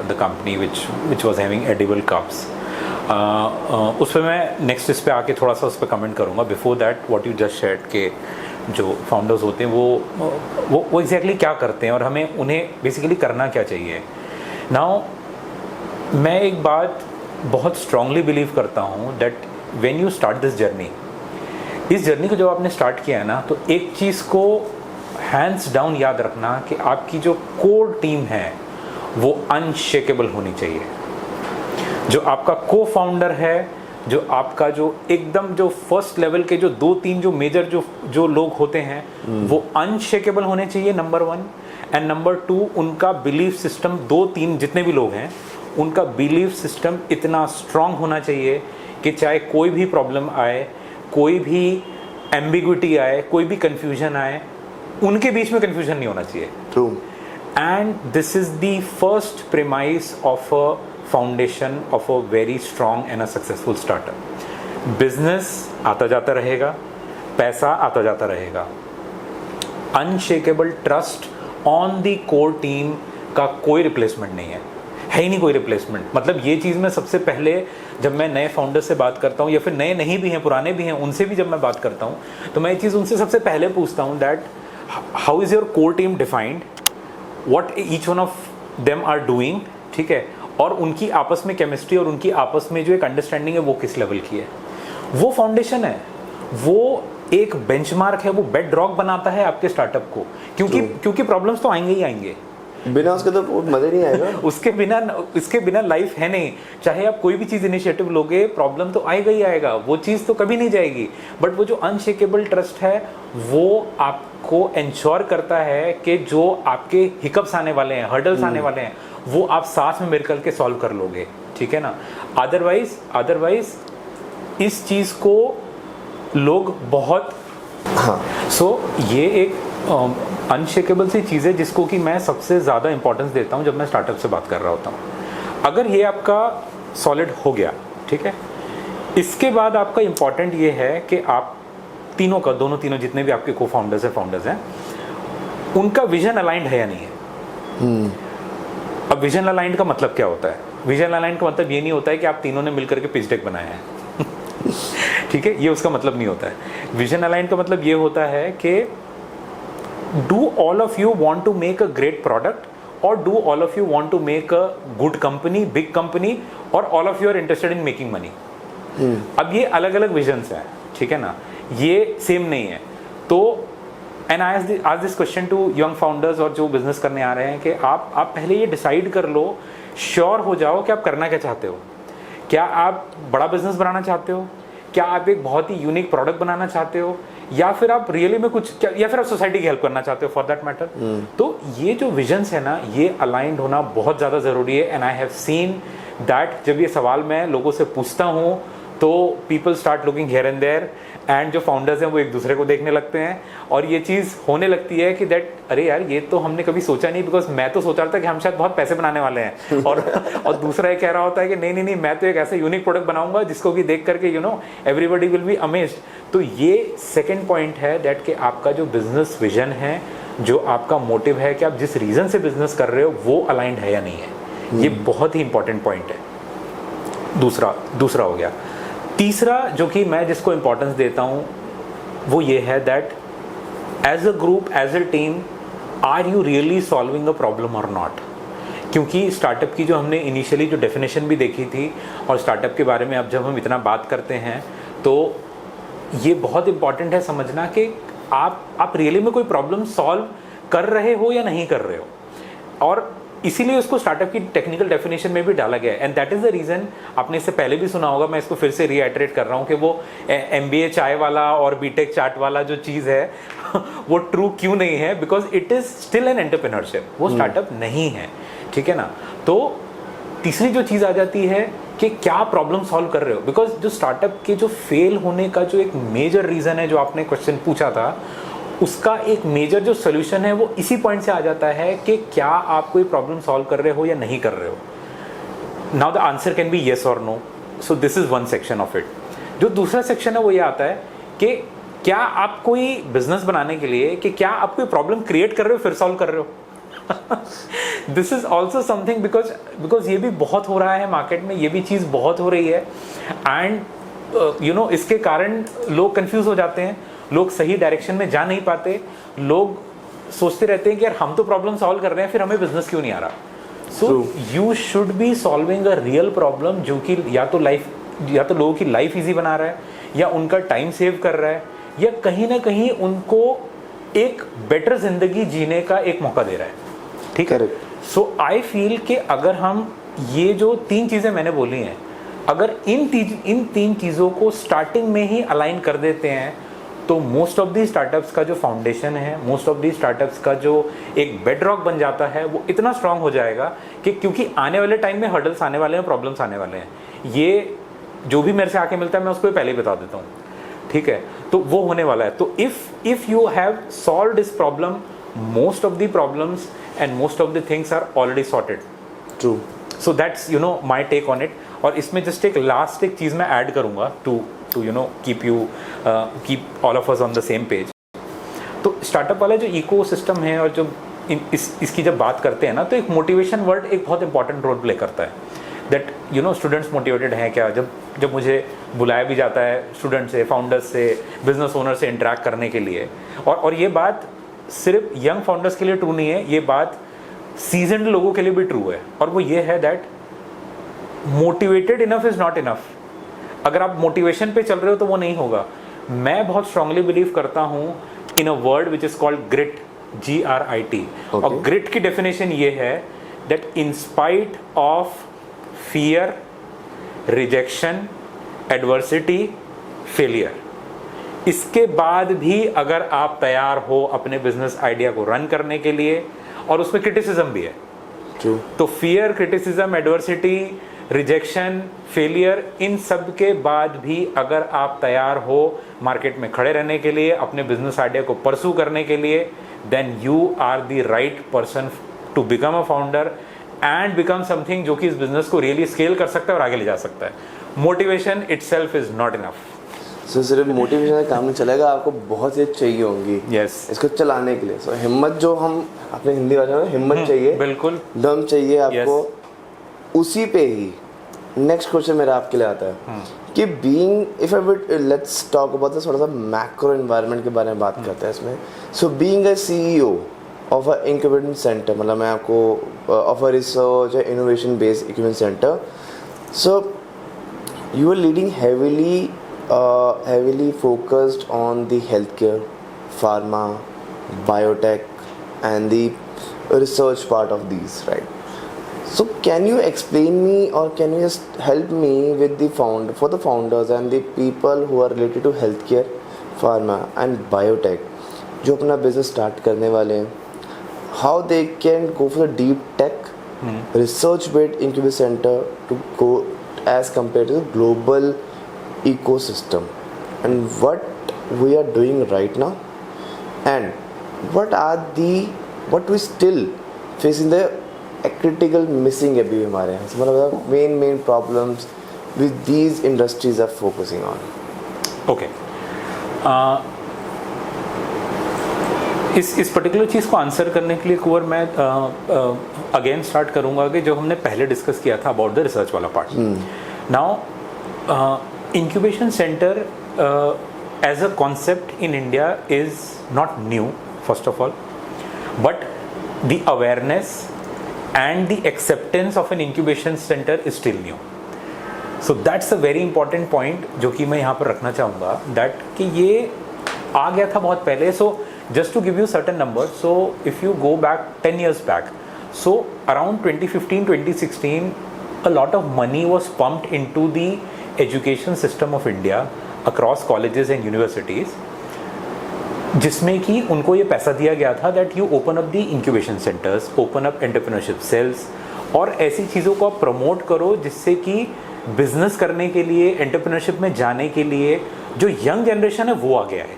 S2: the company which was having edible cups, उस पर मैं next इस पे आके थोड़ा सा उस पर कमेंट करूँगा। Before that what you just shared के जो फाउंडर्स होते हैं वो एग्जैक्टली क्या करते हैं और हमें उन्हें बेसिकली करना क्या चाहिए। नाउ मैं एक बात बहुत स्ट्रांगली बिलीव करता हूँ that when you start this journey, इस जर्नी को जब आपने स्टार्ट किया है ना, तो एक चीज़ को हैंड्स डाउन याद रखना कि आपकी जो कोर टीम है वो अनशेकेबल होनी चाहिए। जो आपका को फाउंडर है, जो आपका जो एकदम जो फर्स्ट लेवल के जो 2-3 जो मेजर जो लोग होते हैं वो अनशेकेबल होने चाहिए, नंबर 1। एंड नंबर 2, उनका बिलीफ सिस्टम, 2-3 जितने भी लोग हैं उनका बिलीफ सिस्टम इतना स्ट्रांग होना चाहिए कि चाहे कोई भी प्रॉब्लम आए, कोई भी एम्बिग्विटी आए, कोई भी कंफ्यूजन आए, उनके बीच में कंफ्यूजन नहीं होना चाहिए।
S1: True.
S2: And this is the first premise of a foundation of a very strong and a successful startup. Business आता जाता रहेगा, पैसा आता जाता रहेगा, unshakeable trust on the core team का कोई रिप्लेसमेंट नहीं है ही नहीं कोई रिप्लेसमेंट। मतलब ये चीज़ मैं सबसे पहले जब मैं नए फाउंडर से बात करता हूँ, या फिर नए नहीं भी हैं पुराने भी हैं उनसे भी जब मैं बात करता हूँ, तो मैं ये चीज़ उनसे सबसे पहले पूछता हूँ that how is your core team defined, what each one of them are doing, ठीक है, और उनकी आपस में केमिस्ट्री और उनकी आपस में जो एक अंडरस्टैंडिंग है वो किस लेवल की है, वो फाउंडेशन है, वो एक बेंचमार्क है, वो बेड रॉक बनाता है आपके स्टार्टअप को, क्योंकि प्रॉब्लम्स तो आएंगे ही आएंगे,
S1: बिना उसके तो मजा नहीं आएगा।
S2: उसके बिना लाइफ है नहीं। चाहे आप कोई भी चीज़ इनिशिएटिव लोगे, प्रॉब्लम तो आएगा ही आएगा, वो चीज़ तो कभी नहीं जाएगी, बट वो जो अनशेकेबल ट्रस्ट है वो आपको इंश्योर करता है कि जो आपके हिकअप्स आने वाले हैं, हर्डल्स आने वाले हैं, वो आप साथ में मिलकर के सॉल्व कर लोगे, ठीक है ना। अदरवाइज इस चीज़ को लोग बहुत ये एक अनशेकेबल सी चीज़ है जिसको कि मैं सबसे ज़्यादा इंपॉर्टेंस देता हूँ जब मैं स्टार्टअप से बात कर रहा होता हूँ। अगर ये आपका सॉलिड हो गया, ठीक है, इसके बाद आपका इंपॉर्टेंट ये है कि आप दोनों तीनों जितने भी आपके को फाउंडर्स हैं, उनका विजन अलाइंड है या नहीं है। अब विजन अलाइंड का मतलब क्या होता है? विजन अलाइंड का मतलब ये नहीं होता है कि आप तीनों ने मिलकर के पिच डेक बनाया है ठीक है, ये उसका मतलब नहीं होता है। विजन अलाइंड का मतलब ये होता है कि do all of you want to make a great product और do all of you want to make a good company, big company, और all of you are interested in making money. अब ये अलग अलग विजन्स हैं, ठीक है ना, ये सेम नहीं है। तो and I ask this question to young founders और जो बिजनेस करने आ रहे हैं कि आप पहले ये डिसाइड कर लो, श्योर हो जाओ कि आप करना क्या चाहते हो। क्या आप बड़ा बिजनेस बनाना चाहते हो? क्या आप एक बहुत ही यूनिक प्रोडक्ट बनाना चाहते हो? या फिर आप रियली में या फिर आप सोसाइटी की हेल्प करना चाहते हो फॉर दैट मैटर। तो ये जो विजन्स है ना, ये अलाइंड होना बहुत ज़्यादा ज़रूरी है। And I have seen that जब ये सवाल मैं लोगों से पूछता हूँ तो people start looking here and there, and जो फाउंडर्स हैं वो एक दूसरे को देखने लगते हैं, और ये चीज़ होने लगती है कि दैट अरे यार ये तो हमने कभी सोचा नहीं, बिकॉज मैं तो सोच रहा था कि हम शायद बहुत पैसे बनाने वाले हैं और दूसरा ये कह रहा होता है कि नहीं मैं तो एक ऐसा यूनिक प्रोडक्ट बनाऊंगा जिसको कि देख करके एवरीबडी विल बी अमेज्ड। तो ये सेकेंड पॉइंट है दैट कि आपका जो बिजनेस विजन है, जो आपका मोटिव है, कि आप जिस रीज़न से बिजनेस कर रहे हो वो अलाइंड है या नहीं है। ये बहुत ही इंपॉर्टेंट पॉइंट है। दूसरा हो गया। तीसरा जो कि मैं जिसको इंपॉर्टेंस देता हूँ वो ये है that as a group, as a team, are you really solving a problem और नॉट। क्योंकि स्टार्टअप की जो हमने इनिशियली जो डेफिनेशन भी देखी थी, और स्टार्टअप के बारे में अब जब हम इतना बात करते हैं तो ये बहुत इंपॉर्टेंट है समझना कि आप रियली में कोई प्रॉब्लम सॉल्व कर रहे हो या नहीं कर रहे हो, और इसीलिए उसको स्टार्टअप की टेक्निकल डेफिनेशन में भी डाला गया है। And that is the reason, आपने इससे पहले भी सुना होगा, मैं इसको फिर से रीआइटरेट कर रहा हूँ कि वो MBA चाय वाला और बीटेक चाट वाला जो चीज़ है वो ट्रू क्यों नहीं है, because it is still an entrepreneurship, वो स्टार्टअप नहीं है, ठीक है ना। तो तीसरी जो चीज़ आ जाती है कि क्या प्रॉब्लम सॉल्व कर रहे हो, बिकॉज जो स्टार्टअप के जो फेल होने का जो एक मेजर रीज़न है, जो आपने क्वेश्चन पूछा था, उसका एक मेजर जो सोल्यूशन है वो इसी पॉइंट से आ जाता है कि क्या आप कोई प्रॉब्लम सॉल्व कर रहे हो या नहीं कर रहे हो। Now the answer can be yes और no, so this is one section of it. जो दूसरा सेक्शन है वो ये आता है कि क्या आप कोई बिजनेस बनाने के लिए, कि क्या आप कोई प्रॉब्लम क्रिएट कर रहे हो फिर सॉल्व कर रहे हो। This is also something, because ये भी बहुत हो रहा है मार्केट में, ये भी चीज़ बहुत हो रही है, एंड इसके कारण लोग कंफ्यूज हो जाते हैं, लोग सही डायरेक्शन में जा नहीं पाते, लोग सोचते रहते हैं कि यार हम तो प्रॉब्लम सॉल्व कर रहे हैं, फिर हमें बिजनेस क्यों नहीं आ रहा। So you should be solving a real problem जो कि या तो लोगों की लाइफ इजी बना रहा है, या उनका टाइम सेव कर रहा है, या कहीं ना कहीं उनको एक बेटर जिंदगी जीने का एक मौका दे रहा है, ठीक है। सो आई फील कि अगर हम ये जो 3 चीज़ें मैंने बोली हैं, अगर इन 3 चीज़ों को स्टार्टिंग में ही अलाइन कर देते हैं, तो मोस्ट ऑफ दी स्टार्टअप्स का जो फाउंडेशन है, मोस्ट ऑफ दी स्टार्टअप्स का जो एक बेडरॉक बन जाता है, वो इतना स्ट्रांग हो जाएगा कि क्योंकि आने वाले टाइम में हर्डल्स आने वाले हैं, प्रॉब्लम्स आने वाले हैं, ये जो भी मेरे से आके मिलता है मैं उसको पहले ही बता देता हूँ, ठीक है। तो वो होने वाला है। तो if you have solve this problem, most of the problems and most of the things are already sorted.
S1: True.
S2: So that's my take on it. और इसमें जस्ट एक लास्ट एक चीज़ मैं ऐड करूँगा to keep all of us on the same page. तो startup वाला जो ecosystem है, और जो इसकी जब बात करते हैं ना, तो एक मोटिवेशन वर्ड एक बहुत इंपॉर्टेंट रोल प्ले करता है। दैट स्टूडेंट्स मोटिवेटेड हैं क्या? जब मुझे बुलाया भी जाता है स्टूडेंट से, फाउंडर्स से, बिजनेस ओनर से इंटरेक्ट करने के लिए, और ये बात सिर्फ यंग फाउंडर्स के लिए ट्रू नहीं है, ये बात सीजनड लोगों के लिए भी ट्रू है, और वो ये है that motivated enough is not enough. अगर आप मोटिवेशन पे चल रहे हो तो वो नहीं होगा। मैं बहुत स्ट्रांगली बिलीव करता हूं in a word which is called grit, GRIT। और ग्रिट की डेफिनेशन ये है that in spite of fear, rejection, adversity, failure, इसके बाद भी अगर आप तैयार हो अपने बिजनेस आइडिया को रन करने के लिए, और उसमें क्रिटिसिज्म भी है, तो fear, criticism, adversity, rejection, failure, इन सब के बाद भी अगर आप तैयार हो मार्केट में खड़े रहने के लिए, अपने बिजनेस आइडिया को परसू करने के लिए, then you are the right person to become a founder and become something जो कि इस बिजनेस को रियली स्केल कर सकता है और आगे ले जा सकता है। Motivation itself is not enough.
S1: So सिर्फ मोटिवेशन का काम नहीं चलेगा, आपको बहुत चीज़ चाहिए होंगी इसको चलाने के लिए। सो हिम्मत, जो हम अपने हिंदी भाषा में हिम्मत चाहिए,
S2: बिल्कुल
S1: दम चाहिए आपको। उसी पे ही नेक्स्ट क्वेश्चन मेरा आपके लिए आता है कि being, if I let's talk about थोड़ा सा मैक्रो एनवायरनमेंट के बारे में बात करते हैं इसमें। So being a CEO of a incubation centre, मतलब मैं आपको of a research innovation based incubation centre, so you are leading heavily focused on the healthcare, pharma, biotech, and the research part of these, right? So can you explain me, or can you just help me with for the founders and the people who are related to healthcare, pharma and biotech, जो अपना business start करने वाले हैं, how they can go for the deep tech research based incubation center to go as compared to the global ecosystem, and what we are doing right now, and what we still facing the critical missing अभी हमारे यहाँ, मतलब main problems with these industries are focusing on.
S2: Okay. इस particular चीज़ को answer करने के लिए कुंवर मैं अगेन स्टार्ट करूंगा कि जो हमने पहले डिस्कस किया था अबाउट द रिसर्च वाला part. Now incubation centre as a concept in India is not new first of all, but the awareness and the acceptance of an incubation center is still new. So that's a very important point जो कि मैं यहाँ पर रखना चाहूँगा, that कि ये आ गया था बहुत पहले. So just to give you certain numbers, so if you go back 10 years back, so around 2015-2016 a lot of money was pumped into the education system of India across colleges and universities, जिसमें कि उनको ये पैसा दिया गया था that you open up the incubation centres, open up entrepreneurship cells, और ऐसी चीज़ों को आप प्रमोट करो जिससे कि बिजनेस करने के लिए, एंटरप्रेन्योरशिप में जाने के लिए जो यंग जनरेशन है वो आ गया है.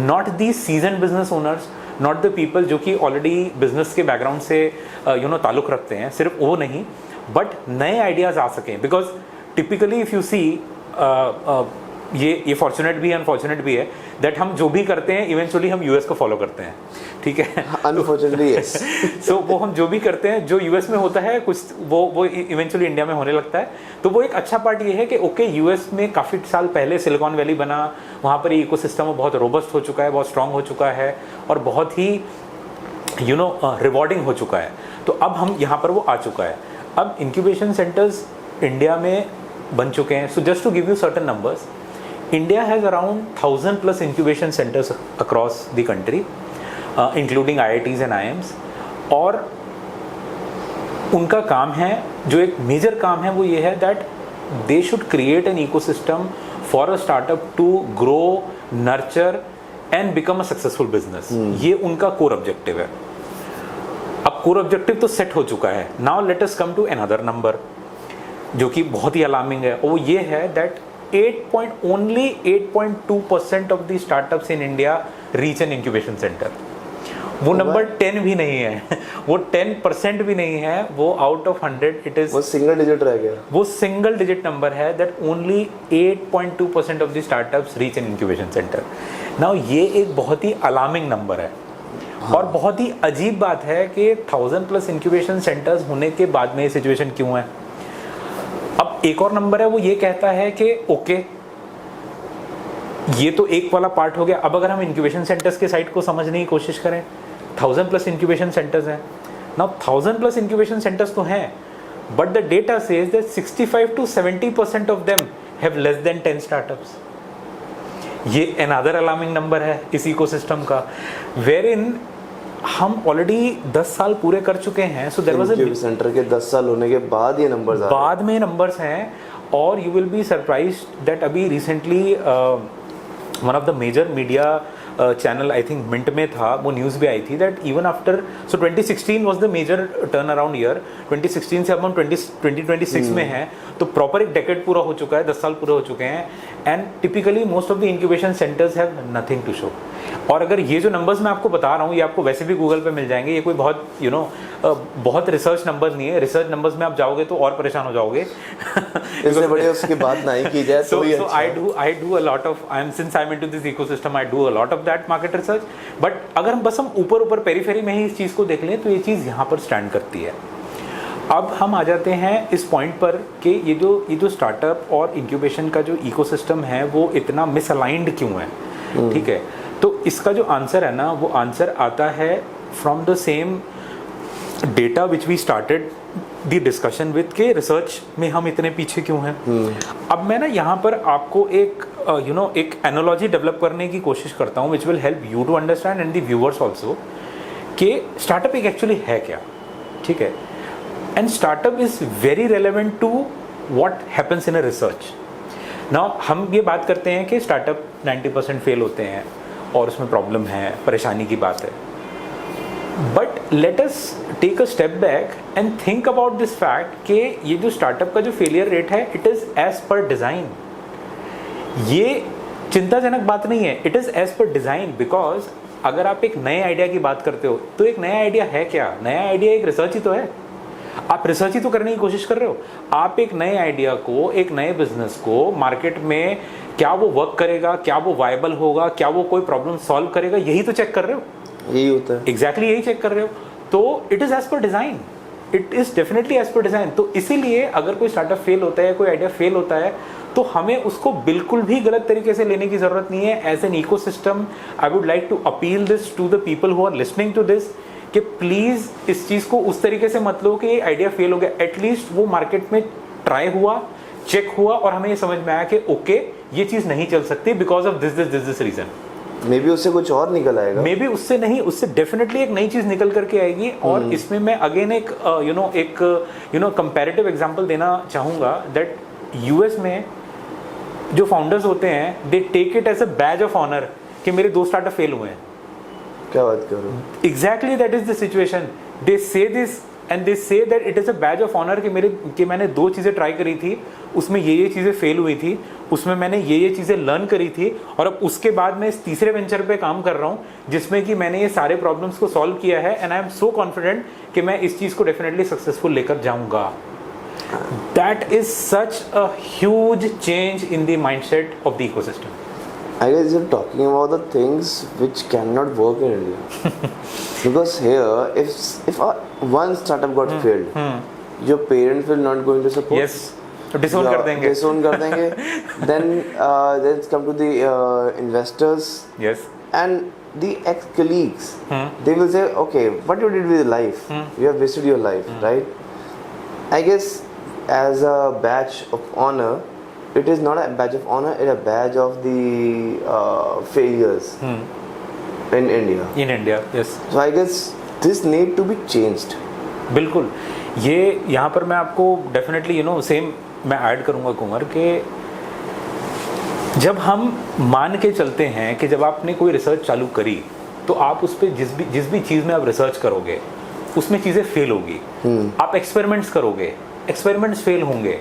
S2: Not the season business owners, not the people जो कि ऑलरेडी बिजनेस के बैकग्राउंड से ताल्लुक़ रखते हैं, सिर्फ वो नहीं, बट नए आइडियाज़ आ सकें. Because typically if you see ये फॉर्चुनेट भी है, अनफॉर्चुनेट भी है दैट हम जो भी करते हैं इवेंचुअली हम यूएस को फॉलो करते हैं, ठीक है.
S1: Unfortunately yes.
S2: सो वो हम जो भी करते हैं जो यूएस में होता है कुछ वो इवेंचुअली इंडिया में होने लगता है. तो वो एक अच्छा पार्ट ये है कि ओके यूएस में काफ़ी साल पहले सिलिकॉन वैली बना, वहाँ पर इकोसिस्टम बहुत रोबस्ट हो चुका है, बहुत स्ट्रांग हो चुका है और बहुत ही रिवॉर्डिंग हो चुका है. तो अब हम यहाँ पर वो आ चुका है. अब इंक्यूबेशन सेंटर्स इंडिया में बन चुके हैं. So just to give you certain numbers, India has around 1000 plus incubation centers across the country, including IITs and IIMs. और उनका काम है, जो एक मेजर काम है वो ये है that they should create an ecosystem for a startup to grow, nurture and become a successful business. ये उनका core objective है. अब core objective तो set हो चुका है. Now let us come to another number जो कि बहुत ही alarming है, और वो ये है that only 8.2% of the startups in India reach an incubation center. वो नंबर 10 भी नहीं है, वो 10% भी नहीं है, वो out of 100 it is,
S1: वो सिंगल डिजिट रह गया.
S2: वो सिंगल डिजिट नंबर है that only 8.2% of the startups reach an incubation center. Now ये एक बहुत ही alarming नंबर है. और बहुत ही अजीब बात है कि 1000 प्लस इंक्यूबेशन सेंटर्स होने के बाद में ये सिचुएशन क्यों है. अब एक और नंबर है, वो ये कहता है कि ओके ये तो एक वाला पार्ट हो गया. अब अगर हम इंक्यूबेशन सेंटर्स के साइड को समझने की कोशिश करें, 1000 प्लस इंक्यूबेशन सेंटर्स हैं. नाउ 1000+ इंक्यूबेशन सेंटर्स तो हैं, but the data says that 65 to 70% of them have less than 10 startups. ये अनदर अलार्मिंग नंबर है इस इकोसिस्टम का, वेर इन हम ऑलरेडी 10 साल पूरे कर चुके हैं. So there was a
S1: centre के 10 साल होने के बाद ये नंबर्स आ रहे हैं.
S2: बाद में नंबर्स हैं. और you will be surprised that अभी recently one of the major media channel I think Mint में था, वो न्यूज़ भी आई थी that even after, so 2016 was the major turn around year. 2016 से अब हम 2026 में हैं, तो प्रॉपर एक डेकेड पूरा हो चुका है, 10 साल पूरे हो चुके हैं. And typically most of the incubation centres have nothing to show. और अगर ये जो नंबर्स मैं आपको बता रहा हूँ, ये आपको वैसे भी गूगल पे मिल जाएंगे. ये कोई बहुत बहुत रिसर्च नंबर नहीं है. रिसर्च नंबर्स में आप जाओगे तो और परेशान हो जाओगे.
S1: इससे बड़े उसकी बात नहीं की जाए तो
S2: so I do a lot of, since I'm into this ecosystem, I do a lot of that market research. But अगर हम ऊपर पेरीफेरी में ही इस चीज़ को देख लें तो ये चीज़ यहाँ पर स्टैंड करती है. अब हम आ जाते हैं इस पॉइंट पर कि ये जो स्टार्टअप और इंक्यूबेशन का जो इकोसिस्टम है वो इतना मिसअलाइंड क्यों है. ठीक है, तो इसका जो आंसर है ना, वो आंसर आता है from the same data which we started the discussion with के रिसर्च में हम इतने पीछे क्यों हैं. अब मैं ना यहाँ पर आपको एक एक एनालॉजी डेवलप करने की कोशिश करता हूँ which will help you to understand and the viewers also कि स्टार्टअप एक एक्चुअली है क्या. ठीक है, and startup is very relevant to what happens in a research. Now हम ये बात करते हैं कि स्टार्टअप 90% फेल होते हैं और उसमें प्रॉब्लम है, परेशानी की बात है. But let us take a step back and think about this fact कि ये जो स्टार्टअप का जो फेलियर रेट है, it is as per design. ये चिंताजनक बात नहीं है, it is as per design. Because अगर आप एक नए आइडिया की बात करते हो तो एक नया आइडिया है क्या? नया आइडिया एक रिसर्च ही तो है. आप रिसर्च ही तो करने की कोशिश कर रहे हो. आप एक नए आइडिया को, एक नए बिजनेस को मार्केट में क्या वो वर्क करेगा, क्या वो वायबल होगा, क्या वो कोई प्रॉब्लम सॉल्व करेगा, यही तो चेक कर रहे हो.
S1: यही होता है.
S2: एग्जैक्टली यही चेक कर रहे हो. तो it is as per design, it is definitely as per design. तो इसीलिए अगर कोई स्टार्टअप फेल होता है, कोई आइडिया फेल होता है, तो हमें उसको बिल्कुल भी गलत तरीके से लेने की ज़रूरत नहीं है. As an ecosystem I would like to appeal this to the people who are listening to this कि प्लीज़ इस चीज़ को उस तरीके से मत लो कि ये आइडिया फेल हो गया. एटलीस्ट वो मार्केट में ट्राई हुआ, चेक हुआ और हमें ये समझ में आया कि ओके ये चीज़ नहीं चल सकती because of this reason.
S1: May be उससे कुछ और निकल आएगा.
S2: मे बी उससे नहीं, उससे डेफिनेटली एक नई चीज़ निकल करके आएगी. और इसमें मैं अगेन एक कंपैरेटिव एग्जांपल देना चाहूँगा दैट यूएस में जो फाउंडर्स होते हैं, they take it as a badge of honour कि मेरे 2 स्टार्टअप फेल हुए हैं.
S1: क्या बात कर रहे हो?
S2: Exactly that is the situation. They say this and they say that it is a badge of honour कि मैंने 2 चीज़ें ट्राई करी थी, उसमें ये चीज़ें फेल हुई थी, उसमें मैंने ये चीज़ें लर्न करी थी, और अब उसके बाद मैं इस तीसरे वेंचर पे काम कर रहा हूँ जिसमें कि मैंने ये सारे प्रॉब्लम्स को सॉल्व किया है. And I am so confident कि मैं इस चीज़ को डेफिनेटली सक्सेसफुल लेकर जाऊँगा. That is such a huge change in the mindset of the ecosystem.
S1: I guess you're talking about the things which cannot work in India. Because here, if one startup got failed, your parents will not going to support.
S2: Yes, तो disown कर देंगे.
S1: Disown कर देंगे. Then let's come to the investors.
S2: Yes.
S1: And the ex-colleagues. They will say, okay, what you did with your life? You have wasted your life, right? I guess as a badge of honor. It is not a badge of honor, it is a badge of the failures in India.
S2: In India, yes.
S1: So I guess this need to be changed.
S2: बिल्कुल. ये यहाँ पर मैं आपको definitely same मैं add करूँगा कुमार कि जब हम मान के चलते हैं कि जब आपने कोई रिसर्च चालू करी तो आप उस पर जिस भी चीज़ में आप रिसर्च करोगे उसमें चीज़ें फेल होगी. आप एक्सपेरिमेंट्स करोगे, एक्सपेरिमेंट्स फेल होंगे.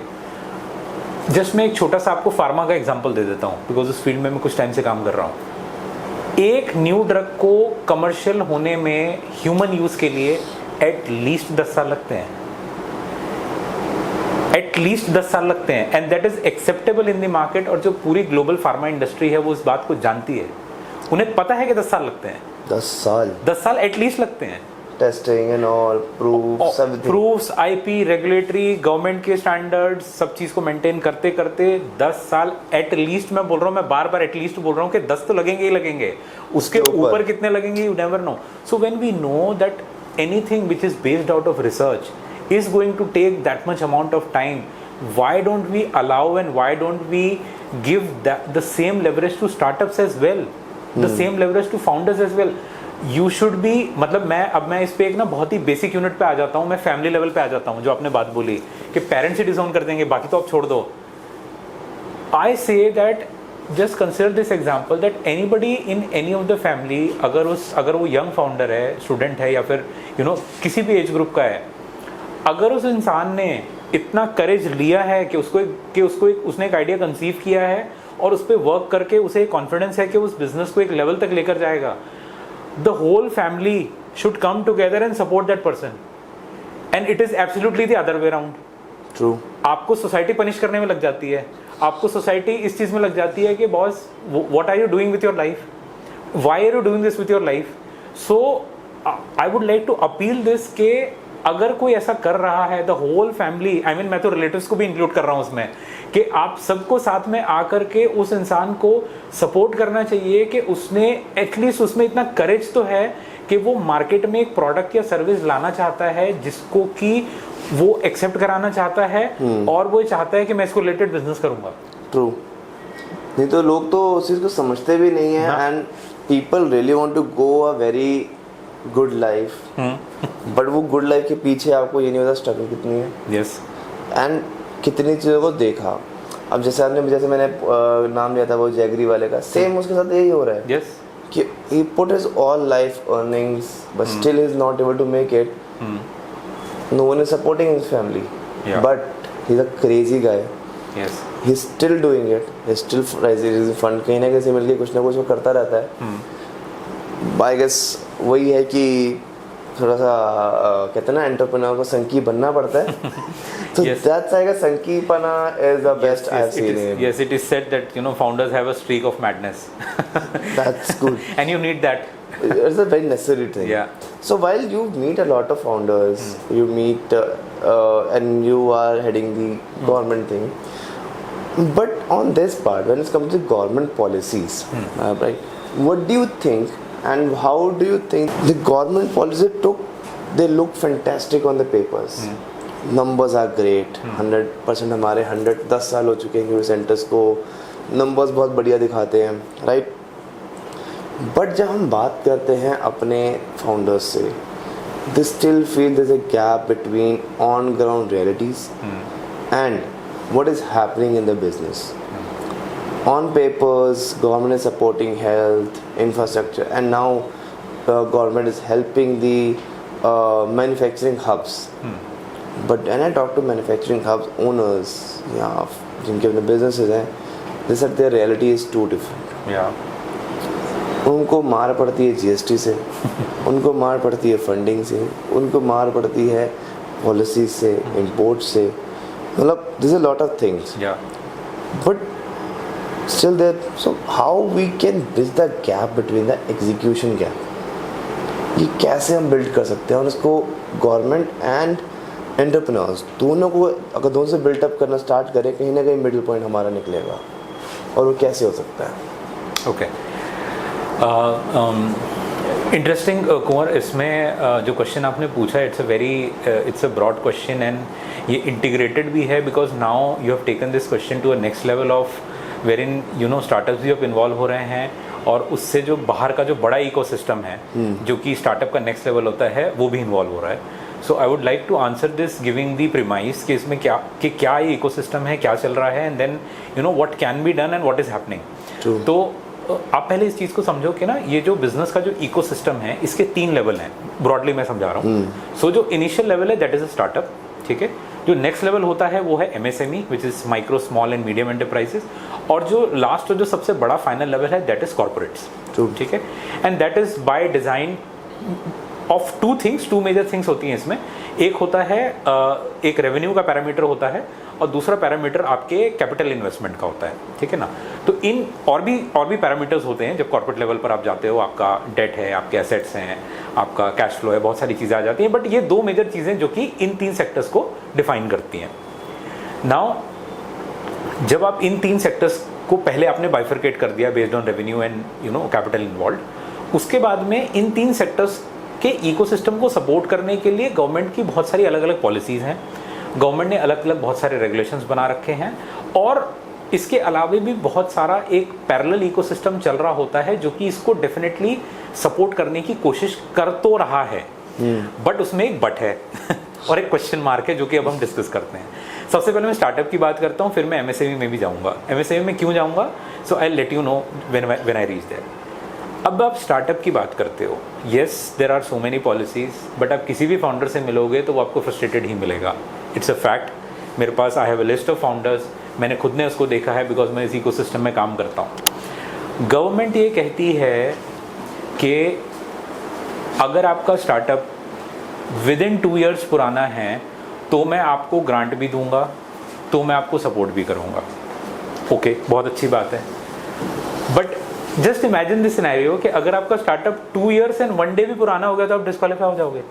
S2: जस्ट मैं एक छोटा सा आपको फार्मा का एग्जांपल दे देता हूँ बिकॉज उस फील्ड में मैं कुछ टाइम से काम कर रहा हूँ. एक न्यू ड्रग को कमर्शियल होने में ह्यूमन यूज़ के लिए एटलीस्ट 10 साल लगते हैं. एटलीस्ट 10 साल लगते हैं. And that is acceptable in the market. और जो पूरी ग्लोबल फार्मा इंडस्ट्री है वो इस बात को जानती है. उन्हें पता है कि 10 साल लगते हैं.
S1: 10 साल
S2: एटलीस्ट लगते हैं.
S1: Testing and all proofs everything,
S2: proofs, IP, regulatory, government के स्टैंडर्ड्स, सब चीज़ को मेंटेन करते करते 10 साल एटलीस्ट. मैं बोल रहा हूँ, मैं बार बार एटलीस्ट बोल रहा हूँ कि 10 तो लगेंगे ही लगेंगे. उसके ऊपर कितने लगेंगे you never know. So when we know that anything which is based out of research is going to take that much amount of time, why don't we allow and why don't we give the same leverage to startups as well, the same leverage to founders as well? You should be, मतलब मैं इस पे एक ना बहुत ही basic unit पे आ जाता हूँ, मैं फैमिली लेवल पे आ जाता हूँ, जो आपने बात बोली कि पेरेंट्स ही डिसाइड कर देंगे, बाकी तो आप छोड़ दो. I say that just consider this example that anybody in any of the family, अगर वो यंग फाउंडर है, स्टूडेंट है, या फिर किसी भी एज ग्रुप का है, अगर उस इंसान ने इतना करेज लिया है कि उसने एक आइडिया कंसीव किया है और उस पर वर्क करके उसे कॉन्फिडेंस है कि उस बिजनेस को एक लेवल तक लेकर जाएगा, the whole family should come together and support that person, and it is absolutely the other way around.
S1: True.
S2: आपको सोसाइटी पनिश करने में लग जाती है, आपको सोसाइटी इस चीज में लग जाती है कि boss what are you doing with your life, why are you doing this with your life. So I would like to appeal this के अगर कोई ऐसा कर रहा है, the whole family, I mean मैं तो रिलेटिव्स को भी इंक्लूड कर रहा हूँ उसमें, कि आप सबको साथ में आकर के उस इंसान को सपोर्ट करना चाहिए कि उसने एटलीस्ट उसमें इतना करेज तो है कि वो मार्केट में एक प्रोडक्ट या सर्विस लाना चाहता है जिसको कि वो एक्सेप्ट कराना चाहता है, और वो चाहता है कि मैं इसको रिलेटेड बिजनेस करूंगा.
S1: ट्रू. नहीं तो लोग तो उस चीज़ को समझते भी नहीं है, and people really want to go a very good life, but वो गुड लाइफ के पीछे आपको ये नहीं पता स्ट्रगल कितनी है.
S2: यस.
S1: एंड कितनी चीज़ों को देखा. अब जैसे मैंने नाम लिया था वो जैगरी वाले का, सेम उसके साथ यही हो रहा है.
S2: यस.
S1: कि he put his all life earnings but still is not able to make it. No one is supporting his family.
S2: Yeah.
S1: But he's a crazy guy.
S2: Yes.
S1: He's still doing it. He's still raising fund. कहीं ना कहीं से मिलके कुछ ना कुछ वो करता रहता है. I guess वही है कि थोड़ा सा कहते हैं ना, एंटरप्रेन्योर को संकी बनना पड़ता है. So
S2: Yes.
S1: that's like a संकीपना is the best I've seen in.
S2: Yes, it is said that founders have a streak of madness.
S1: That's good.
S2: And you need that.
S1: It's a very necessary thing.
S2: Yeah.
S1: So while you meet a lot of founders, you meet and you are heading the government thing, but on this part, when it comes to government policies, right? What do you think, and how do you think the government policy they look fantastic on the papers? Numbers are great. 100% हमारे 10 साल हो चुके हैं centres को, numbers बहुत बढ़िया दिखाते हैं, right? बट जब हम बात करते हैं अपने फाउंडर्स से, they still feel there is a gap between on ground realities and what is happening in the business. On papers government is supporting health infrastructure, and now government is helping the manufacturing hubs. But when I talk to manufacturing hubs owners या जिनके अपने businesses हैं, they said their reality is too different. उनको मार पड़ती है GST से, उनको मार पड़ती है फंडिंग से, उनको मार पड़ती है पॉलिसी से, इंपोर्ट से, मतलब this a lot of things. But still there, so how we can bridge the gap between the execution gap. ये कैसे हम बिल्ड कर सकते हैं, और इसको गवर्नमेंट एंड एंटरप्रेन्योर्स दोनों को अगर दोनों से बिल्डअप करना स्टार्ट करें, कहीं ना कहीं मिडिल पॉइंट हमारा निकलेगा. और वो कैसे हो सकता है?
S2: ओके. इंटरेस्टिंग कुंवर, इसमें जो क्वेश्चन आपने पूछा it's a broad question, and ये इंटीग्रेटेड भी है because now you have taken this question to a next level of where in startups भी अब इन्वॉल्व हो रहे हैं, और उससे जो बाहर का जो बड़ा इकोसिस्टम है जो कि स्टार्टअप का नेक्स्ट लेवल होता है वो भी इन्वॉल्व हो रहा है. So I would like to answer this giving the premise कि इसमें क्या ये इकोसिस्टम है, क्या चल रहा है, and then what can be done and what is happening. तो आप पहले इस चीज़ को समझो कि ना, ये जो बिजनेस का जो इकोसिस्टम है इसके 3 लेवल हैं, ब्रॉडली मैं समझा रहा हूँ. सो जो इनिशियल लेवल है दैट इज अ स्टार्टअप, ठीक है. जो नेक्स्ट लेवल होता है वो है MSME which is micro small and medium enterprises, और जो लास्ट और जो सबसे बड़ा फाइनल लेवल है दैट इज कॉर्पोरेट्स, ठीक है. And that is by design of two major things होती हैं इसमें. एक होता है एक रेवेन्यू का पैरामीटर होता है, और दूसरा पैरामीटर आपके कैपिटल इन्वेस्टमेंट का होता है, ठीक है ना. तो इन और भी पैरामीटर्स होते हैं जब कॉर्पोरेट लेवल पर आप जाते हो. आपका डेट है, आपके एसेट्स हैं, आपका कैश फ्लो है, बहुत सारी चीज़ें आ जाती हैं. बट ये 2 मेजर चीज़ें जो कि इन 3 सेक्टर्स को डिफाइन करती हैं. नाउ जब आप इन 3 सेक्टर्स को पहले आपने बाइफरकेट कर दिया based on revenue and capital involve, उसके बाद में इन 3 सेक्टर्स कि इकोसिस्टम को सपोर्ट करने के लिए गवर्नमेंट की बहुत सारी अलग अलग पॉलिसीज़ हैं, गवर्नमेंट ने अलग अलग बहुत सारे रेगुलेशंस बना रखे हैं, और इसके अलावा भी बहुत सारा एक पैरेलल इकोसिस्टम चल रहा होता है जो कि इसको डेफिनेटली सपोर्ट करने की कोशिश कर तो रहा है, बट उसमें एक बट है और एक क्वेश्चन मार्क है जो कि अब हम डिस्कस करते हैं। सबसे पहले मैं स्टार्टअप की बात करता हूँ, फिर मैं एमएसएमई में भी जाऊँगा। एमएसएमई में क्यों जाऊँगा, so I let you know when I reach there. अब आप स्टार्टअप की बात करते हो, yes there are so many policies, but आप किसी भी फाउंडर से मिलोगे तो वो आपको फ्रस्ट्रेटेड ही मिलेगा। It's a fact. मेरे पास I have a list of founders, मैंने खुद ने उसको देखा है बिकॉज मैं इस इकोसिस्टम में काम करता हूँ। गवर्नमेंट ये कहती है कि अगर आपका स्टार्टअप विद इन 2 years पुराना है तो मैं आपको ग्रांट भी दूंगा, तो मैं आपको सपोर्ट भी करूंगा। ओके, बहुत अच्छी बात है, but just imagine this scenario कि अगर आपका स्टार्टअप 2 years एंड 1 day भी पुराना हो गया तो आप डिस्क्वालीफाई हो जाओगे।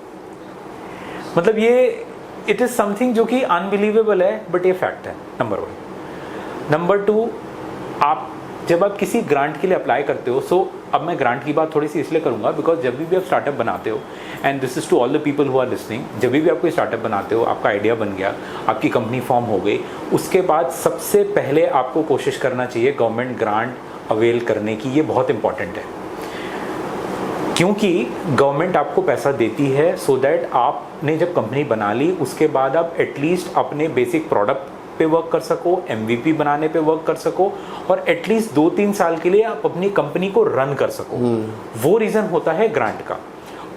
S2: मतलब ये इट इज समथिंग जो कि अनबिलीवेबल है, बट ये फैक्ट है, नंबर 1। नंबर 2, जब आप किसी ग्रांट के लिए अप्लाई करते हो, सो अब मैं ग्रांट की बात थोड़ी सी इसलिए करूंगा बिकॉज जब भी आप स्टार्टअप बनाते हो, and this is to all the people who are listening, जब भी आप कोई स्टार्टअप बनाते हो, आपका आइडिया बन गया, आपकी कंपनी फॉर्म हो गई, उसके बाद सबसे पहले आपको कोशिश करना चाहिए गवर्नमेंट ग्रांट अवेल करने की। ये बहुत इंपॉर्टेंट है क्योंकि गवर्नमेंट आपको पैसा देती है सो दैट आपने जब कंपनी बना ली उसके बाद आप एटलीस्ट अपने बेसिक प्रोडक्ट पे वर्क कर सको, MVP बनाने पे वर्क कर सको, और एटलीस्ट 2-3 साल के लिए आप अपनी कंपनी को रन कर सको। वो रीज़न होता है ग्रांट का।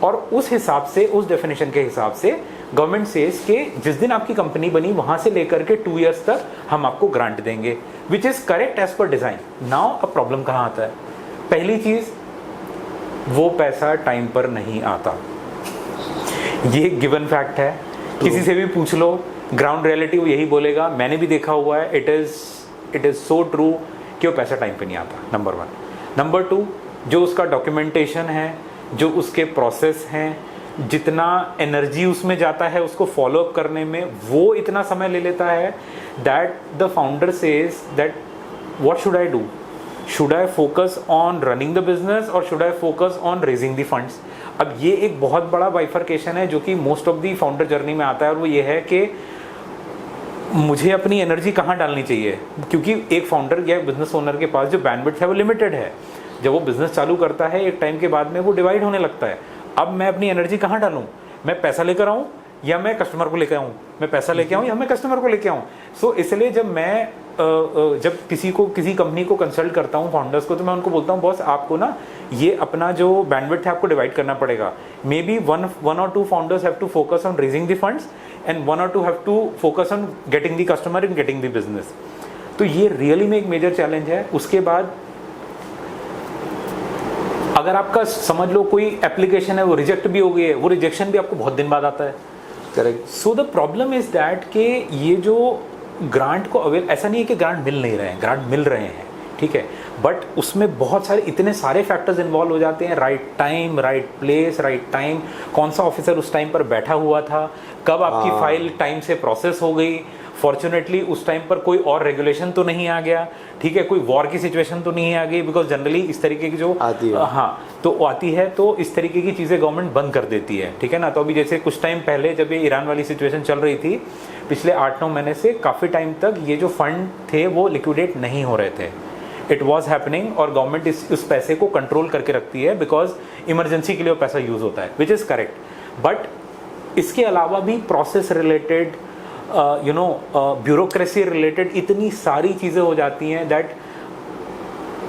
S2: और उस हिसाब से, उस डेफिनेशन के हिसाब से गवर्नमेंट सेज कि जिस दिन आपकी कंपनी बनी वहां से लेकर के 2 years तक हम आपको ग्रांट देंगे, which is correct as per design. Now अब प्रॉब्लम कहाँ आता है? पहली चीज, वो पैसा टाइम पर नहीं आता। ये गिवन फैक्ट है, किसी से भी पूछ लो, ग्राउंड रियलिटी वो यही बोलेगा, मैंने भी देखा हुआ है, इट इज सो ट्रू कि वो पैसा टाइम पे नहीं आता, नंबर 1। नंबर 2, जो उसका डॉक्यूमेंटेशन है, जो उसके प्रोसेस हैं, जितना एनर्जी उसमें जाता है उसको फॉलो अप करने में, वो इतना समय ले लेता है that the founder says that what should I do? Should I focus on running the business और should I focus on raising the funds? अब ये एक बहुत बड़ा बाइफर्केशन है जो कि most of the founder journey में आता है, और वो ये है कि मुझे अपनी एनर्जी कहाँ डालनी चाहिए, क्योंकि एक फाउंडर या बिजनेस ओनर के पास जो बैंडविड्थ है वो लिमिटेड है। जब वो बिजनेस चालू करता है एक टाइम के बाद में वो डिवाइड होने लगता है। अब मैं अपनी एनर्जी कहाँ डालूं? मैं पैसा लेकर आऊँ या मैं कस्टमर को लेकर आऊँ? मैं पैसा लेके आऊँ या मैं कस्टमर को लेके आऊँ? सो इसलिए जब मैं जब किसी कंपनी को कंसल्ट करता हूँ फाउंडर्स को, तो मैं उनको बोलता हूँ बॉस आपको ना ये अपना जो बैंडविड्थ है आपको डिवाइड करना पड़ेगा। May be one or two founders have to focus on raising the funds and 1 or 2 have to focus on getting the customer and getting the business। तो ये रियली में एक मेजर चैलेंज है। उसके बाद अगर आपका समझ लो कोई एप्लीकेशन है वो रिजेक्ट भी हो गई है, वो रिजेक्शन भी आपको बहुत दिन बाद आता है।
S1: Correct.
S2: So the problem is that कि ये जो ग्रांट को अवेल, ऐसा नहीं है कि ग्रांट मिल नहीं रहे हैं, ग्रांट मिल रहे हैं, ठीक है, बट उसमें बहुत सारे इतने सारे फैक्टर्स इन्वॉल्व हो जाते हैं। Right time, right place, right time, कौन सा ऑफिसर उस टाइम पर बैठा हुआ था, कब आपकी फाइल टाइम से प्रोसेस हो गई, फॉर्चुनेटली उस टाइम पर कोई और रेगुलेशन तो नहीं आ गया, ठीक है, कोई वॉर की सिचुएशन तो नहीं आ गई, बिकॉज जनरली इस तरीके की जो
S1: आती है,
S2: हाँ तो आती है, तो इस तरीके की चीज़ें गवर्नमेंट बंद कर देती है, ठीक है ना। तो अभी जैसे कुछ टाइम पहले जब ये ईरान वाली सिचुएशन चल रही थी, पिछले 8-9 महीने से काफ़ी टाइम तक ये जो फंड थे वो लिक्विडेट नहीं हो रहे थे। इट वॉज हैपनिंग, और गवर्नमेंट उस पैसे को कंट्रोल करके रखती है बिकॉज इमरजेंसी के लिए वो पैसा यूज़ होता है, विच इज़ करेक्ट। बट इसके अलावा भी प्रोसेस रिलेटेड, ब्यूरोक्रेसी रिलेटेड इतनी सारी चीज़ें हो जाती हैं दैट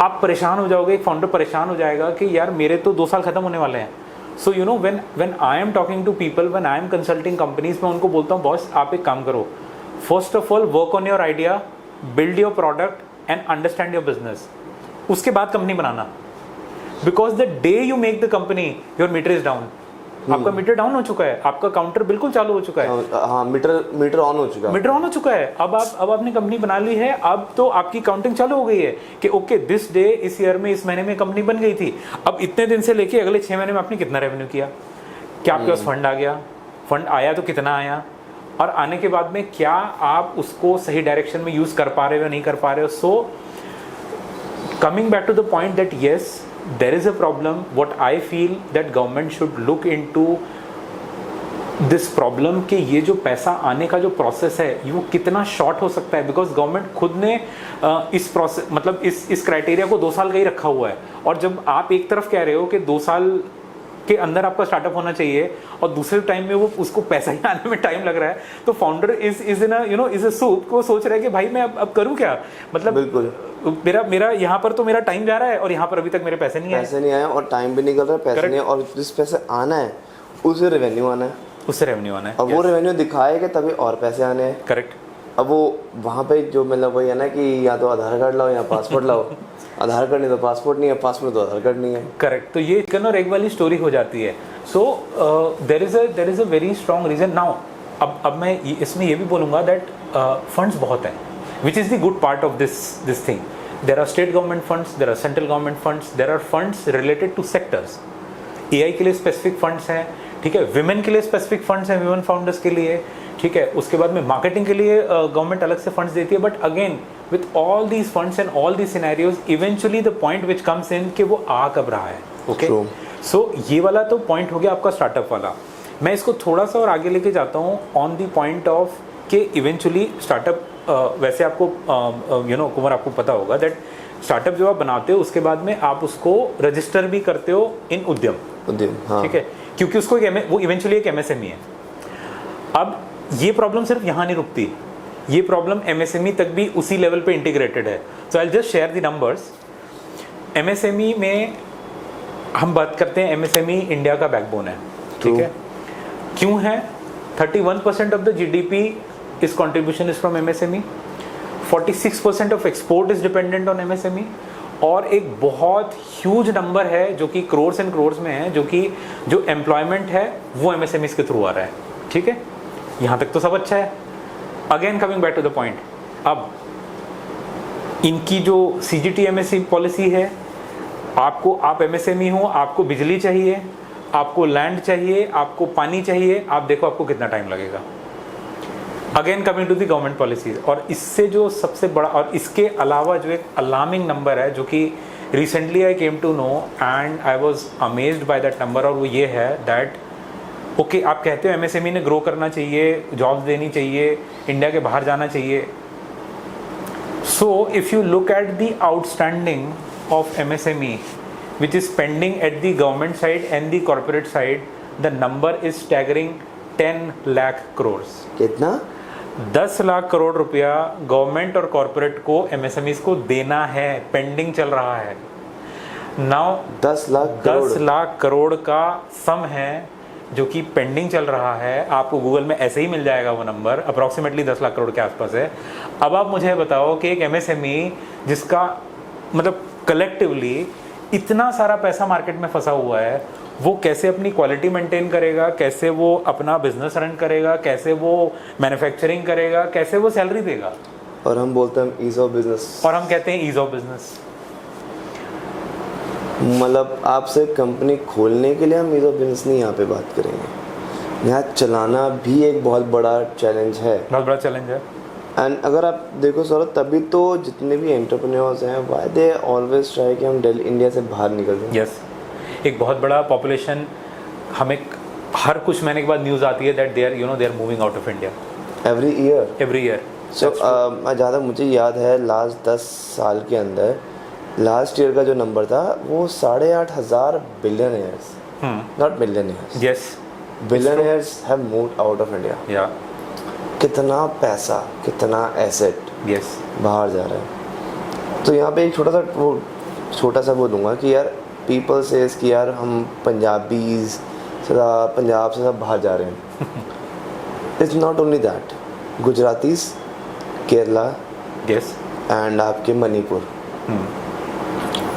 S2: आप परेशान हो जाओगे, एक फाउंडर परेशान हो जाएगा कि यार मेरे तो 2 साल खत्म होने वाले हैं। So you know when I am talking to people, when I am consulting companies, मैं उनको बोलता हूँ बॉस आप एक काम करो, first of all work on your idea, build your product and understand your business, उसके बाद कंपनी बनाना। Because the day you make the company your meter is down. आपका मीटर डाउन हो चुका है, आपका काउंटर बिल्कुल चालू हो चुका है,
S1: हाँ मीटर ऑन हो चुका है,
S2: मीटर ऑन हो चुका है। अब आपने कंपनी बना ली है, अब तो आपकी काउंटिंग चालू हो गई है कि ओके दिस डे, इस ईयर में, इस महीने में कंपनी बन गई थी, अब इतने दिन से लेके अगले 6 महीने में आपने कितना रेवेन्यू किया, क्या आपके पास फंड आ गया, फंड आया तो कितना आया, और आने के बाद में क्या आप उसको सही डायरेक्शन में यूज कर पा रहे हो या नहीं कर पा रहे हो। So coming back to the point that yes there is a problem. What I feel that government should look into this problem कि ये जो पैसा आने का जो प्रोसेस है वो कितना शॉर्ट हो सकता है, बिकॉज गवर्नमेंट खुद ने इस प्रोसेस मतलब इस क्राइटेरिया को 2 साल का ही रखा हुआ है. और जब आप एक तरफ कह रहे हो कि 2 साल के अंदर आपका स्टार्टअप होना चाहिए और दूसरे टाइम में वो उसको पैसा ही आने में टाइम लग रहा है, तो founder is in is a soup को सोच रहा है कि भाई मैं अब करूँ क्या. मतलब
S1: बिल्कुल
S2: मेरा यहाँ पर तो मेरा टाइम जा रहा है और यहाँ पर अभी तक मेरे पैसे नहीं आए
S1: और टाइम भी निकल रहा है, पैसे नहीं, और जिस पैसे आना है उससे रेवेन्यू आना है,
S2: उससे रेवेन्यू आना है.
S1: अब वो रेवेन्यू दिखाएगा तभी और पैसे आने हैं.
S2: करेक्ट.
S1: अब वो वहाँ पे जो मतलब वही है ना कि या तो आधार कार्ड लाओ या पासपोर्ट लाओ. आधार कार्ड नहीं तो पासपोर्ट नहीं है, पासपोर्ट तो आधार कार्ड नहीं है.
S2: करेक्ट. तो ये चिकन और एग वाली स्टोरी हो जाती है. So there is a very strong reason. Now अब मैं इसमें ये भी बोलूँगा दैट फंड्स बहुत हैं, which is the good part of this thing. There are state government funds, there are central government funds, there are funds related to sectors. AI के लिए स्पेसिफिक फंड्स हैं, ठीक है. विमेन के लिए स्पेसिफिक फंड्स हैं, विमेन फाउंडर्स के लिए, ठीक है. उसके बाद में मार्केटिंग के लिए गवर्नमेंट अलग से फंड्स देती है. But again with all these funds and all these scenarios, eventually the point which comes in कि वो आ कब रहा है. ओके. सो ये वाला तो पॉइंट हो गया आपका स्टार्टअप वाला. मैं इसको थोड़ा सा और आगे लेके जाता हूँ ऑन द पॉइंट ऑफ कि इवेंचुअली स्टार्टअप वैसे आपको कुमार आपको पता होगा दैट स्टार्टअप जो आप बनाते हो उसके बाद में आप उसको रजिस्टर भी करते हो इन उद्यम.
S1: हाँ.
S2: ठीक है, क्योंकि उसको वो इवेंचुअली एक MSME है. अब ये प्रॉब्लम सिर्फ यहाँ नहीं रुकती, ये प्रॉब्लम MSME तक भी उसी लेवल पे इंटीग्रेटेड है. So I just share the numbers. MSME में हम बात करते हैं, MSME इंडिया का बैकबोन है, ठीक है. क्यों है? 31% ऑफ द GDP इस contribution is from MSME. 46% of export is dependent on MSME. और एक बहुत ह्यूज नंबर है जो कि करोर्स एंड करोर्स में है, जो कि जो एम्प्लॉयमेंट है वो MSMEs के थ्रू आ रहा है. ठीक है, यहाँ तक तो सब अच्छा है. Again coming back to the point, अब इनकी जो CGT MSE पॉलिसी है, आप MSME हो, आपको बिजली चाहिए, आपको लैंड चाहिए, आपको पानी चाहिए, आप देखो आपको कितना टाइम लगेगा. Again coming to the government policies. और इससे जो सबसे बड़ा, और इसके अलावा जो एक अलार्मिंग नंबर है जो कि recently I came to know and I was amazed by that number, और वो ये है दैट ओके आप कहते हो MSME ने ग्रो करना चाहिए, जॉब्स देनी चाहिए, इंडिया के बाहर जाना चाहिए. So if you look at the outstanding of MSME which is pending at the government side and the corporate side, the number is staggering 10 lakh crores.
S1: कितना?
S2: 10 लाख करोड़ रुपया गवर्नमेंट और कॉर्पोरेट को MSMEs को देना है, पेंडिंग चल रहा है. नाउ
S1: 10 लाख
S2: करोड़ का सम है जो कि पेंडिंग चल रहा है. आपको गूगल में ऐसे ही मिल जाएगा वो नंबर, अप्रॉक्सीमेटली 10 लाख करोड़ के आसपास है. अब आप मुझे बताओ कि एक MSME जिसका मतलब कलेक्टिवली इतना सारा पैसा मार्केट में फंसा हुआ है, वो कैसे अपनी क्वालिटी मेंटेन करेगा, कैसे वो अपना बिजनेस रन करेगा, कैसे वो मैन्युफैक्चरिंग करेगा, कैसे वो सैलरी देगा.
S1: और हम बोलते हैं ईज ऑफ बिजनेस,
S2: और हम कहते हैं ईज ऑफ बिजनेस.
S1: मतलब आपसे कंपनी खोलने के लिए हम ईज ऑफ बिजनेस नहीं यहाँ पे बात करेंगे. यहाँ चलाना भी एक बहुत बड़ा चैलेंज है,
S2: बहुत बड़ा चैलेंज है.
S1: एंड अगर आप देखो सौरभ, तभी तो जितने भी एंटरप्रेन्योर्स हैं वाई दे ऑलवेज ट्राई कि हम दिल्ली इंडिया से बाहर निकल जाएं.
S2: यस, एक बहुत बड़ा पॉपुलेशन, हमें हर कुछ महीने के बाद न्यूज़ आती है that they are moving out of India
S1: every year. So ज़्यादा मुझे याद है लास्ट 10 साल के अंदर लास्ट ईयर का जो नंबर था वो 8,500 billionaires, not millionaires,
S2: yes,
S1: billionaires have moved out of India.
S2: या
S1: कितना पैसा, कितना एसेट
S2: यस
S1: बाहर जा रहा है. तो यहाँ पे एक छोटा सा वो दूंगा कि यार पीपल सेज कि यार हम पंजाब से सब बाहर जा रहे हैं. It's not only that, Gujaratis, Kerala,
S2: yes,
S1: and आपके मणिपुर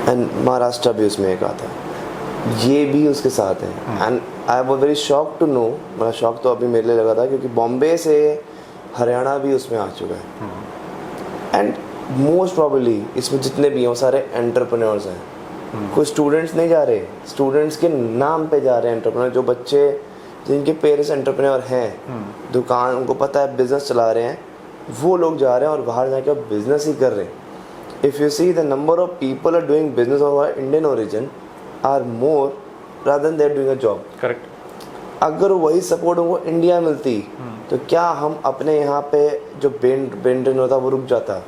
S1: एंड महाराष्ट्र भी उसमें एक आता है, ये भी उसके साथ हैं. And I was very shock to know, मेरा शॉक तो अभी मेरे लिए लगा था क्योंकि बॉम्बे से हरियाणा भी उसमें आ चुका है. एंड मोस्ट प्रॉबली इसमें जितने भी हैं वो सारे एंटरप्रेन्योर्स हैं. कोई स्टूडेंट्स नहीं जा रहे, स्टूडेंट्स के नाम पे जा रहे हैं एंटरप्रेन्योर. जो बच्चे जिनके पेरेंट्स एंटरप्रेन्योर हैं, दुकान उनको पता है बिजनेस चला रहे हैं, वो लोग जा रहे हैं और बाहर जाके बिजनेस ही कर रहे हैं. if you see the number of people are doing business of our Indian origin are more rather than they're doing a job.
S2: Correct.
S1: अगर वही सपोर्ट वो इंडिया मिलती तो क्या हम अपने यहाँ पे जो बेंड होता वो रुक जाता,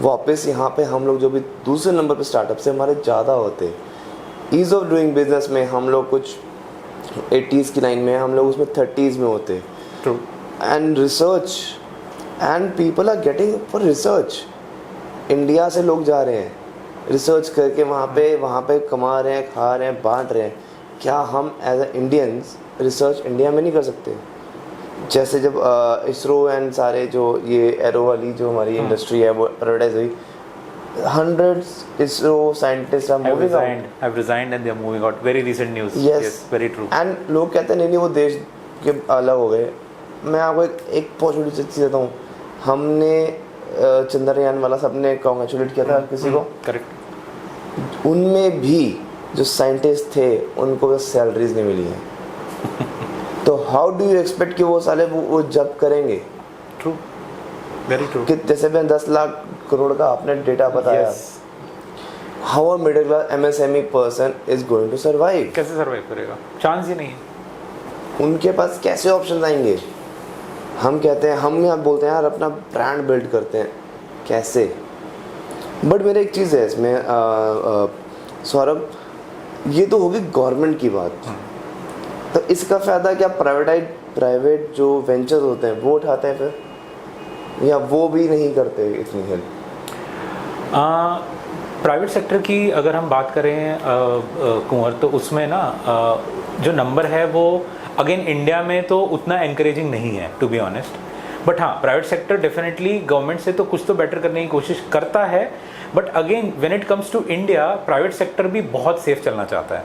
S1: वापस यहाँ पे हम लोग जो भी दूसरे नंबर पे स्टार्टअप से हमारे ज़्यादा होते. ईज़ ऑफ डूइंग बिजनेस में हम लोग कुछ 80s की लाइन में, हम लोग उसमें 30s में होते.
S2: True.
S1: And research and people are getting for research. India से लोग जा रहे हैं रिसर्च करके वहाँ पे कमा रहे हैं, खा रहे हैं, बांट रहे हैं. क्या हम as a Indians research India में नहीं कर सकते? जैसे जब इसरो एंड सारे जो ये एरो वाली जो हमारी इंडस्ट्री है वो प्राइवेटाइज हुई, hundreds ISRO scientists are moving out.
S2: Have resigned and they are moving out. Very recent news.
S1: Yes,
S2: very true.
S1: And लोग कहते हैं नहीं वो देश के अलग हो गए. मैं आपको एक पॉजिटिव चीज़ देता हूँ. हमने चंद्रयान वाला सबने कॉन्ग्रेचुलेट किया था किसी को.
S2: करेक्ट.
S1: उनमें भी जो साइंटिस्ट थे उनको बस सैलरीज नहीं मिली है. तो हाउ डू यू एक्सपेक्ट कि वो साले वो जब करेंगे?
S2: ट्रू. Very true.
S1: कि जैसे मैं 10 लाख करोड़ का आपने डेटा बताया. How a middle class MSME person is going to survive?
S2: कैसे सर्वाइव करेगा? चांस ही नहीं है.
S1: उनके पास कैसे ऑप्शन आएंगे? हम कहते हैं, हम यहाँ बोलते हैं यार अपना ब्रांड बिल्ड करते हैं, कैसे? बट मेरा एक चीज़ है इसमें सौरभ, ये तो होगी गवर्नमेंट की बात. तो इसका फ़ायदा क्या प्राइवेट जो वेंचर होते हैं वो उठाते हैं फिर, या वो भी नहीं करते इतनी हेल्प?
S2: प्राइवेट सेक्टर की अगर हम बात करें कुंवर, तो उसमें ना जो नंबर है वो अगेन इंडिया में तो उतना एनकरेजिंग नहीं है टू बी ऑनेस्ट. बट हाँ, प्राइवेट सेक्टर डेफिनेटली गवर्नमेंट से तो कुछ तो बेटर करने की कोशिश करता है. But again when it comes to India, private sector भी बहुत सेफ चलना चाहता है.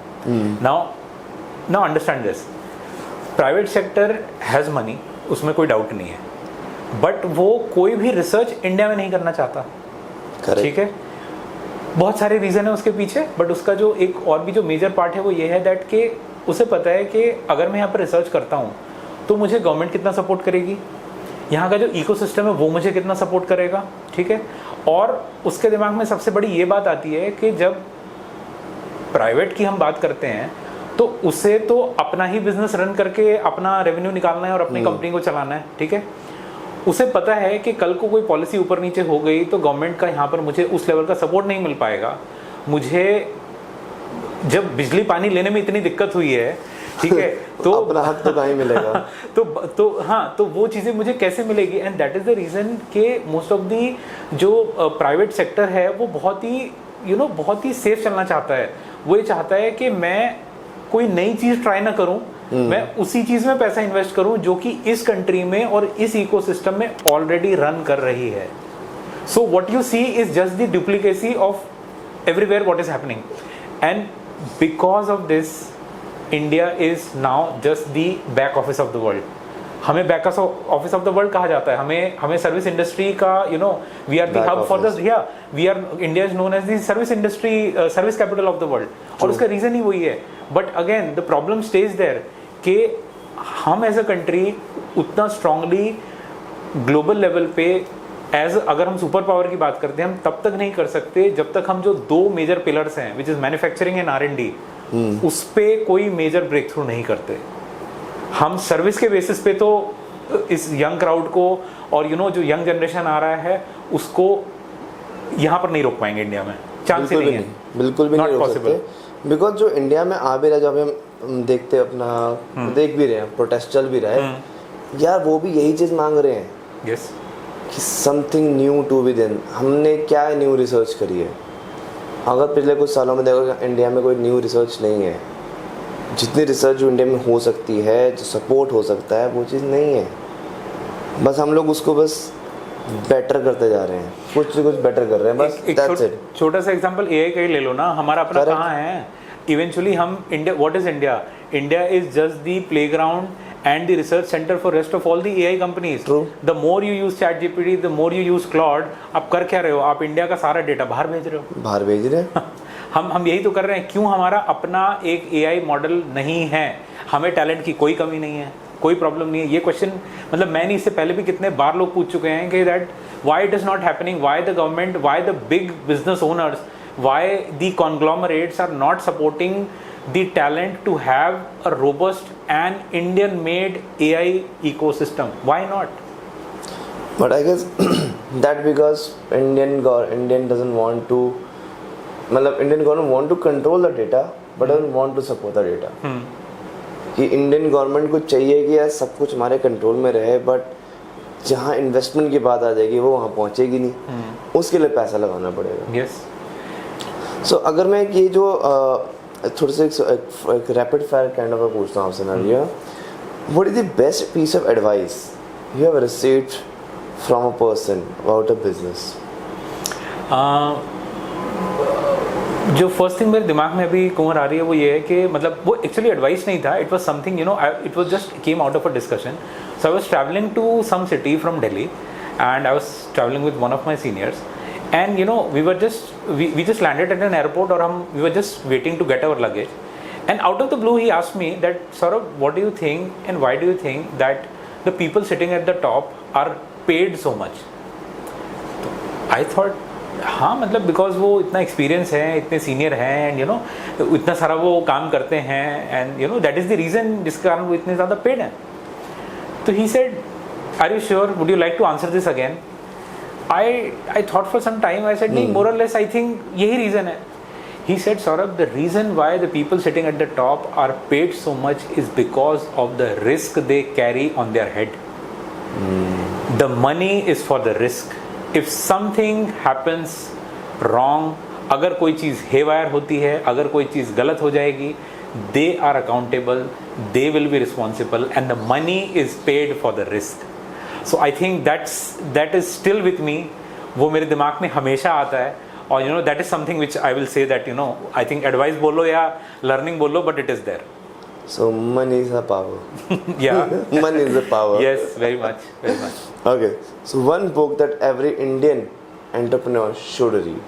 S2: Now understand this, private sector has money, उसमें कोई डाउट नहीं है. बट वो कोई भी रिसर्च इंडिया में नहीं करना चाहता. ठीक है, बहुत सारे रीज़न है उसके पीछे. बट उसका जो एक और भी जो मेजर पार्ट है वो ये है दैट कि उसे पता है कि अगर मैं यहाँ पर रिसर्च करता हूँ तो मुझे गवर्नमेंट कितना सपोर्ट करेगी, यहाँ का जो इकोसिस्टम है वो मुझे कितना सपोर्ट करेगा. ठीक है, और उसके दिमाग में सबसे बड़ी ये बात आती है कि जब प्राइवेट की हम बात करते हैं तो उसे तो अपना ही बिजनेस रन करके अपना रेवेन्यू निकालना है और अपनी कंपनी को चलाना है. ठीक है, उसे पता है कि कल को कोई पॉलिसी ऊपर नीचे हो गई तो गवर्नमेंट का यहाँ पर मुझे उस लेवल का सपोर्ट नहीं मिल पाएगा. मुझे जब बिजली पानी लेने में इतनी दिक्कत हुई है, ठीक है, तो
S1: अपना हक तो कहीं मिलेगा.
S2: तो हाँ, तो वो चीज़ें मुझे कैसे मिलेगी? And that is the reason कि मोस्ट ऑफ दी जो प्राइवेट सेक्टर है वो बहुत ही बहुत ही सेफ चलना चाहता है. वो ये चाहता है कि मैं कोई नई चीज़ ट्राई ना करूं, मैं उसी चीज़ में पैसा इन्वेस्ट करूं जो कि इस कंट्री में और इस इकोसिस्टम में ऑलरेडी रन कर रही है. So what you see is just the duplicacy of everywhere what is happening. And because of this India is now just the back office of the world. हमें back office of the world कहा जाता है. हमें service industry का we are the hub for the we are India is known as the service industry, service capital of the world. और उसका reason ही वही है. But again the problem stage there कि हम एज अ कंट्री उतना strongly global level पे अगर हम सुपर पावर की बात करते हैं, हम तब तक नहीं कर सकते जब तक हम जो 2 मेजर पिलर्स हैं which is manufacturing and R&D, उस पे कोई मेजर ब्रेक थ्रू नहीं करते. हम सर्विस के बेसिस पे तो इस यंग क्राउड को और जो यंग जनरेशन आ रहा है उसको यहाँ पर नहीं रोक पाएंगे. इंडिया में चांस ही नहीं है,
S1: बिल्कुल भी नहीं रोक सकते. बिकॉज जो इंडिया में आ भी रहा है, जो हम देखते अपना देख भी रहे हैं, प्रोटेस्ट चल भी रहा है, यार वो भी यही चीज़ मांग रहे हैं.
S2: यस,
S1: कि something new to with in. हमने क्या न्यू रिसर्च करी है? अगर पिछले कुछ सालों में देखो इंडिया में कोई न्यू रिसर्च नहीं है. जितनी रिसर्च जो इंडिया में हो सकती है, जो सपोर्ट हो सकता है, वो चीज़ नहीं है. बस हम लोग उसको बस बेटर करते जा रहे हैं, कुछ से कुछ बेटर कर रहे हैं बस. That's it.
S2: छोटा सा एग्जांपल AI का ही ले लो ना. हमारा अपना कहाँ है? इवेंचुअली हम India, what is India? India is just the playground and the research center for rest of all the AI companies.
S1: True.
S2: The more you use ChatGPT, the more you use Claude. आप कर क्या रहे हो? आप India का सारा data बाहर भेज रहे हो.
S1: बाहर भेज रहे हैं.
S2: हम यही तो कर रहे हैं. क्यों? हमारा अपना एक AI मॉडल नहीं है. हमें टैलेंट की कोई कमी नहीं है, कोई प्रॉब्लम नहीं है. ये क्वेश्चन मतलब मैंने इससे पहले भी कितने बार लोग पूछ चुके हैं कि that why it is not happening, why the government, why the big business owners, why the conglomerates are not supporting the talent to have a robust and Indian made AI ecosystem. Why not?
S1: But I guess that because Indian doesn't want to, मतलब Indian government want to control the data but doesn't want to support the data. कि Indian government को चाहिए कि यार सब कुछ हमारे control में रहे, बट जहाँ इन्वेस्टमेंट की बात आ जाएगी वो वहाँ पहुँचेगी नहीं, उसके लिए पैसा लगाना पड़ेगा.
S2: Yes.
S1: सो अगर मैं ये जो थोड़े से एक रैपिड फायर काइंड ऑफ पूछता हूँ आपसे Nariya, what is the best piece of advice you have received from a person about a business?
S2: जो फर्स्ट थिंग मेरे दिमाग में अभी कुंवर आ रही है वो ये है कि मतलब वो एक्चुअली एडवाइस नहीं था, it was something you know, it was just came out of a discussion. So I was travelling to some city from Delhi and I was travelling with one of my seniors and you know we just landed at an airport, or we were just waiting to get our luggage, and out of the blue he asked me that, Saurabh, what do you think and why do you think that the people sitting at the top are paid so much? I thought हाँ मतलब because वो इतना experience है, इतने senior हैं, and you no इतना सारा वो काम करते हैं, and you know that is the reason जिसके कारण वो इतने ज़्यादा पेड हैं. तो he said, are you sure, would you like to answer this again? I thought for some time. I said, more or less I think यही reason है. He said, Saurabh, the reason why the people sitting at the top are paid so much is because of the risk they carry on their head. The money is for the risk. If something happens wrong, अगर कोई चीज़ haywire होती है, अगर कोई चीज़ गलत हो जाएगी, they are accountable, they will be responsible, and the money is paid for the risk. So I think that is still with me. वो मेरे दिमाग में हमेशा आता है, और you know that is something which I will say that you know I think advice बोलो या learning बोलो, but it is there.
S1: So money is a power.
S2: Yeah.
S1: Money is a power.
S2: Yes, very much, very much.
S1: Okay. So one book that every Indian entrepreneur should read.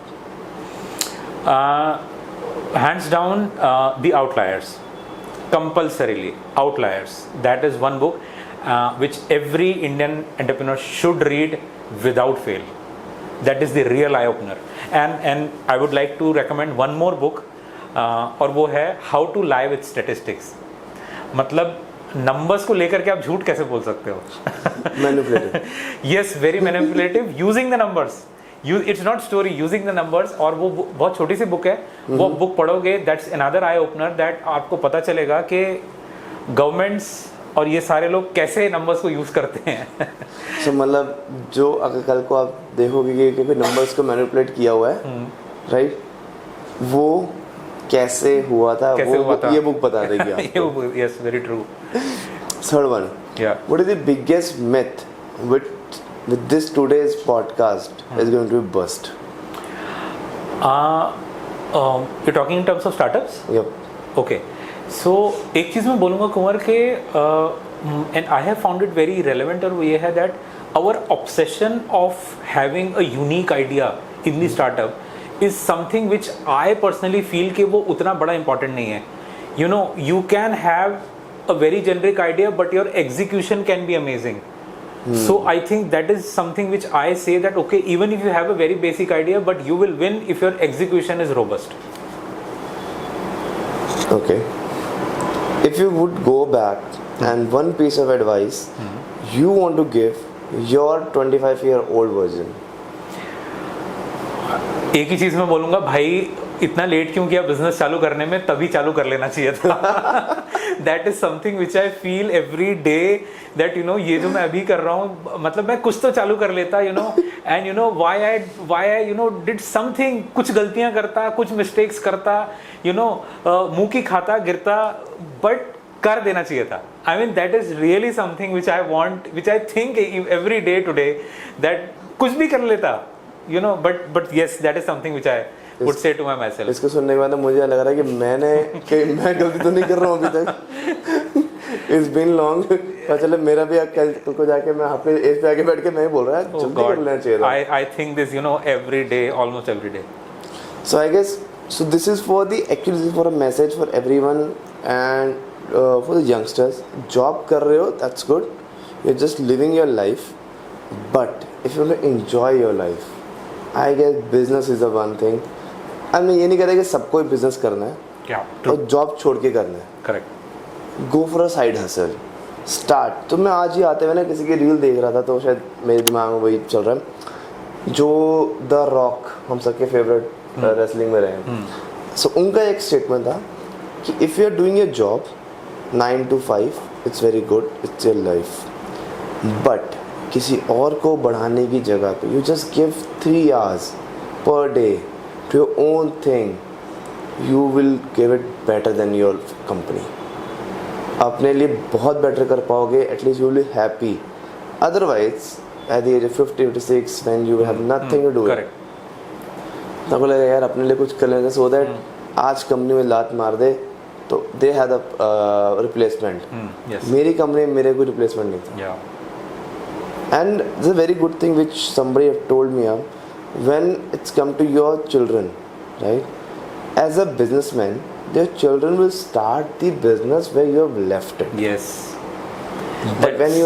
S2: Hands down, The Outliers. Compulsorily, Outliers. That is one book which every Indian entrepreneur should read without fail. That is the real eye opener. And I would like to recommend one more book, और वो है How to Lie with Statistics. मतलब numbers को लेकर के आप झूठ कैसे बोल सकते हो?
S1: Manipulative.
S2: Yes, very manipulative. Using the numbers. It's not story. Using the numbers. और वो बहुत छोटी सी बुक है. वो बुक पढ़ोगे, that's another eye opener, that आपको पता चलेगा कि गवर्नमेंट्स और ये सारे लोग कैसे नंबर्स को यूज करते हैं.
S1: So मतलब जो अगर कल को आप देखोगे कि नंबर्स को मैनिपुलेट किया हुआ है, राइट, वो कैसे हुआ था,
S2: कैसे
S1: वो
S2: हुआ था?
S1: ये बुक बता देगी आपको.
S2: Yes, very true.
S1: Third one.
S2: Yeah.
S1: What is the biggest myth with this today's podcast is going to be burst?
S2: You're talking in terms of startups?
S1: Yep.
S2: Okay. So एक चीज़ मैं बोलूँगा कुंवर के, and I have found it very relevant, और वो ये है that our obsession of having a unique idea in the startup is something which I personally feel कि वो उतना बड़ा important नहीं है. You know, you can have a very generic idea, but your execution can be amazing. So I think that is something which I say that okay, even if you have a very basic idea, but you will win if your execution is robust.
S1: Okay. If you would go back and one piece of advice you want to give your 25-year-old version.
S2: एक ही चीज मैं बोलूंगा, भाई इतना late क्यों किया business चालू करने में, तभी चालू कर लेना चाहिए था. That is something which I feel every day, that you no ये जो मैं अभी कर रहा हूँ, मतलब मैं कुछ तो चालू कर लेता, you know, and you know why I you know did something, कुछ गलतियां करता, कुछ मिस्टेक्स करता, यू नो मुंह की खाता गिरता, बट कर देना चाहिए था. I mean that is really something which I want, which I think every day today, that कुछ भी कर लेता, you know, but yes, that is something which I would say to myself.
S1: इसको सुनने के बाद मुझे लग रहा है कि मैं गलती तो नहीं कर रहा हूँ अभी तक. It's been long. पता चले मेरा भी कल को जाके मैं आपके एज पे आके बैठ के मैं बोल रहा है जल्दी कर लेना चाहिए था.
S2: I think this, you know, every day, almost every day.
S1: So I guess this is for a message for everyone and for the youngsters. Job कर रहे हो, that's good. You're just living your life, but if you want to enjoy your life, I guess business is the one thing. And मैं ये नहीं कह रहा कि सबको ही business करना है
S2: क्या
S1: और job छोड़ के करना है.
S2: Correct
S1: Go for a side hustle. Start. तो मैं आज ही आते हुए ना किसी की रील देख रहा था तो शायद मेरे दिमाग में वही चल रहा है जो द रॉक हम सबके फेवरेट रेसलिंग में रहे. सो उनका एक स्टेटमेंट था कि if you are doing your job 9 to 5 it's very good, it's your life, but किसी और को बढ़ाने की जगह पे you just give 3 hours per day to your own thing, you will give it better than your company. अपने लिए बहुत बेटर कर पाओगे, at least you will be happy. Otherwise at the age of 50-56 when you have nothing to do, तो आपको लगेगा यार अपने लिए कुछ कर लेंगे, सो दैट आज कंपनी में लात मार दे तो दे हैड अ रिप्लेसमेंट. मेरी कंपनी में मेरे कोई रिप्लेसमेंट नहीं था. And it's a very good thing which somebody have told me अब, when it's come to your children, right, as a businessman their children will start the business where you have left it.
S2: Yes.
S1: But when you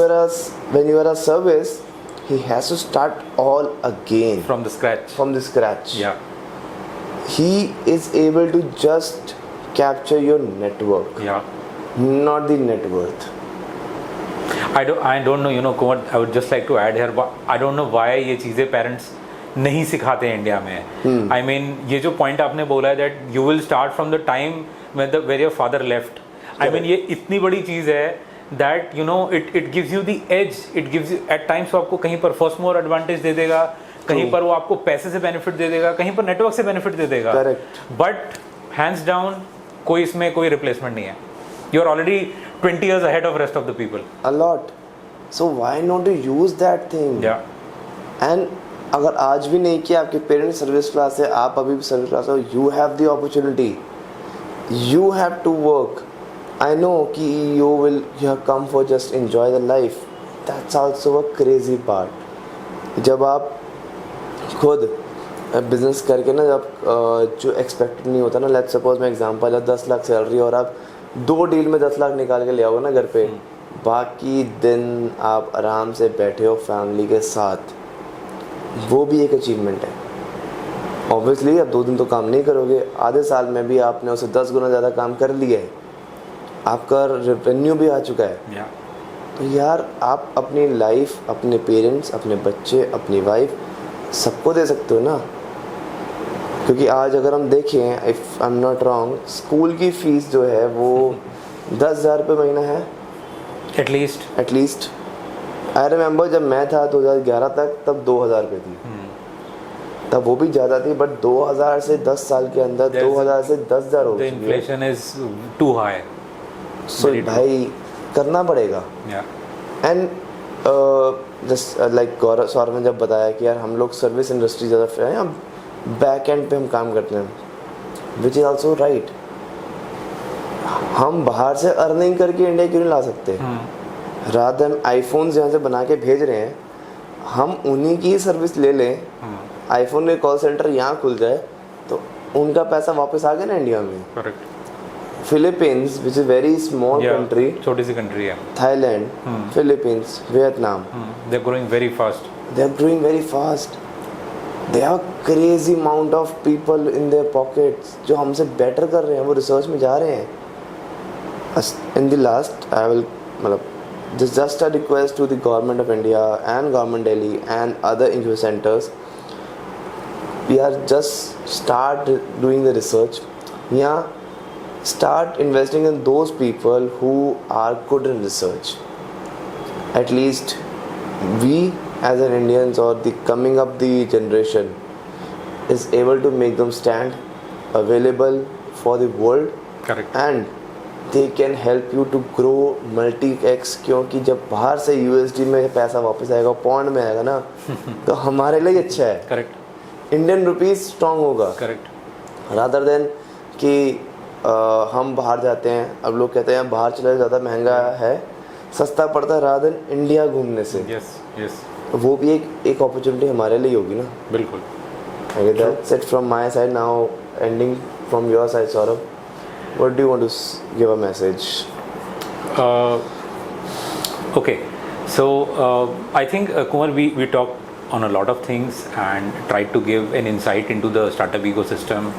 S1: are a service, he has to start all again
S2: From the scratch.
S1: from the scratch.
S2: Yeah.
S1: He is able to just capture your network,
S2: Yeah.
S1: not the net worth.
S2: I don't know, you know, Kumar, I would just like to add here, I don't know why ये चीज़ें parents नहीं सिखाते हैं India में. आई mean ये जो point आपने बोला है that you will start from the time where your father left. I mean ये इतनी बड़ी चीज़ है that you know it gives you the edge, it gives you at times वो आपको कहीं पर फर्स्ट मोर एडवांटेज दे देगा, कहीं पर वो आपको पैसे से बेनिफिट दे देगा, कहीं पर नेटवर्क से बेनिफिट दे देगा. बट हैंड्स डाउन कोई इसमें कोई रिप्लेसमेंट नहीं है. You are already 20 years ahead of rest of the people.
S1: A lot. So why not to use that thing?
S2: Yeah.
S1: And अगर आज भी नहीं किया, आपके पेरेंट्स सर्विस क्लास है, आप अभी भी सर्विस क्लास हो, you have the opportunity, you have to work. I know कि you have come for just enjoy the life, that's also a crazy part. जब आप खुद बिजनेस करके ना, जब जो एक्सपेक्टेड नहीं होता ना, लेट्स सपोज मैं एग्जांपल है 10 लाख सैलरी और आप 2 डील में 10 लाख निकाल के ले आओगे ना घर पे, बाकी दिन आप आराम से बैठे हो फैमिली के साथ, वो भी एक अचीवमेंट है. ऑब्वियसली आप 2 दिन तो काम नहीं करोगे, आधे साल में भी आपने उसे 10 गुना ज़्यादा काम कर लिया है, आपका रेवेन्यू भी आ चुका है. तो यार आप अपनी लाइफ अपने पेरेंट्स, अपने बच्चे, अपनी वाइफ सबको दे सकते हो ना. क्योंकि आज अगर हम देखें, if I am not wrong, school की फ़ीस जो है वो 10,000 रुपये महीना है एटलीस्ट. आई रिमेंबर जब मैं था 2011 तक, तब 2,000 रुपये थी. तब वो भी ज़्यादा थी, बट 2000 से 10 साल के अंदर 2000 से 10,000 हो चुकी है.
S2: Inflation is too high.
S1: So भाई करना पड़ेगा. एंड जस्ट लाइक सौरभ ने जब बताया कि यार हम लोग सर्विस इंडस्ट्री ज़्यादा हैं, बैक एंड पे हम काम करते हैं, विच इज़ ऑल्सो राइट. हम बाहर से अर्निंग करके इंडिया क्यों नहीं ला सकते? रात हम आईफोन यहाँ से बना के भेज रहे हैं, हम उन्हीं की सर्विस ले लें, आईफोन के कॉल सेंटर यहाँ खुल जाए तो उनका पैसा वापस आ गया ना इंडिया में.
S2: Correct.
S1: Philippines which is very small country,
S2: छोटी सी कंट्री है.
S1: Thailand, Philippines, Vietnam,
S2: they are growing very fast.
S1: They have crazy amount of people in their pockets जो हमसे बेटर कर रहे हैं, वो रिसर्च में जा रहे हैं. In the last I will मतलब just a request to the government of India and government Delhi and other incubator centers. We are just start doing the research. Yeah, start investing in those people who are good in research. At least we as an Indians or the coming up the generation is able to make them stand available for the world.
S2: Correct.
S1: And they can help you to grow multi-x. क्योंकि जब बाहर से USD में पैसा वापस आएगा, pond में आएगा ना, तो हमारे लिए अच्छा है.
S2: करेक्ट.
S1: इंडियन रुपीस स्ट्रांग होगा.
S2: करेक्ट. रादर
S1: देन कि हम बाहर जाते हैं, अब लोग कहते हैं बाहर चले ज़्यादा महंगा है, सस्ता पड़ता है, रादर देन इंडिया घूमने से.
S2: यस.
S1: वो भी एक अपॉर्चुनिटी हमारे लिए होगी ना.
S2: बिल्कुल.
S1: That's it from my side. Now ending from your side, Saurabh. What do you want to give a message?
S2: Okay, so I think Kumar, we talked on a lot of things and tried to give an insight into the startup ecosystem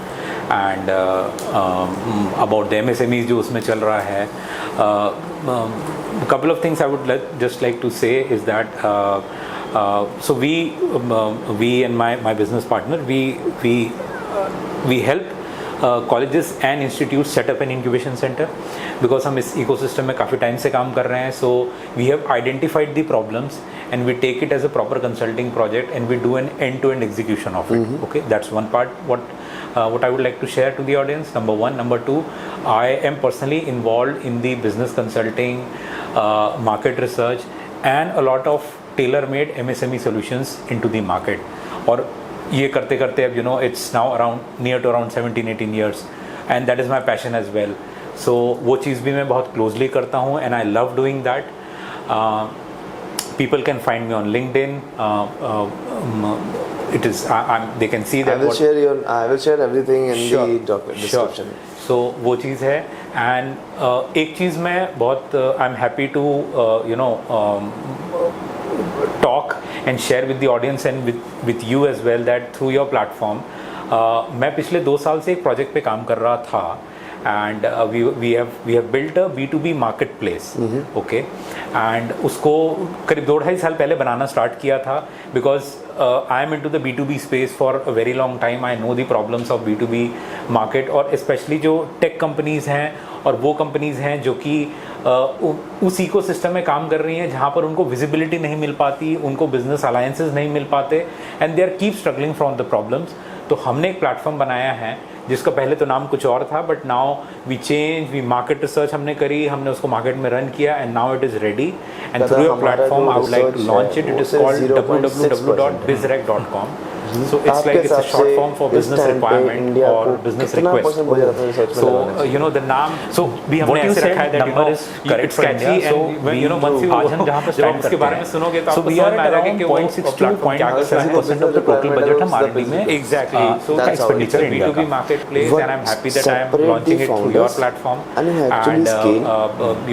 S2: and about the MSMEs जो उसमें चल रहा है. A couple of things I would just like to say is that so we and my business partner we help colleges and institutes set up an incubation center because हम इस ecosystem में काफ़ी time से काम कर रहे हैं. So we have identified the problems and we take it as a proper consulting project and we do an end-to-end execution of it. Okay, that's one part what I would like to share to the audience. Number one. Number two, I am personally involved in the business consulting, market research and a lot of tailor-made MSME solutions into the market. और ये करते करते अब it's now near to around 17-18 years and that is my passion as well. So वो चीज़ भी मैं बहुत closely करता हूँ and I love doing that. People can find me on LinkedIn. It is they can see that.
S1: I will share everything in the description.
S2: So वो चीज़ है and एक चीज़ मैं बहुत I'm happy to talk and share with the audience and with you as well that through your platform मैं पिछले 2 साल से एक प्रोजेक्ट पे काम कर रहा था and we have built a B2B marketplace. Okay, and उसको करीब 2-2.5 साल पहले बनाना स्टार्ट किया था because I am into the B2B space for a very long time. I know the problems of B2B market और especially जो टेक कंपनीज़ हैं और वो कंपनीज़ हैं जो कि उस इकोसिस्टम में काम कर रही हैं जहाँ पर उनको विजिबिलिटी नहीं मिल पाती, उनको बिजनेस अलायंसेस नहीं मिल पाते and they are keep struggling from the problems. तो हमने एक प्लेटफॉर्म बनाया है जिसका पहले तो नाम कुछ और था but now we market research हमने करी, हमने उसको मार्केट में रन किया and now it is ready and through your platform I would like to launch it. It is called www.bizrec.com. So it's like it's a short form for business requirement or business request. So the name. So भी हमने ऐसे रखा है that it's catchy and once you आज हम जहाँ पर start इसके बारे में सुनोगे तो आपको समझ में आ जाएगा कि 0.62% of the total budget हम R&D में exactly. So that's expenditure B2B marketplace and I'm happy that I am launching it through your platform and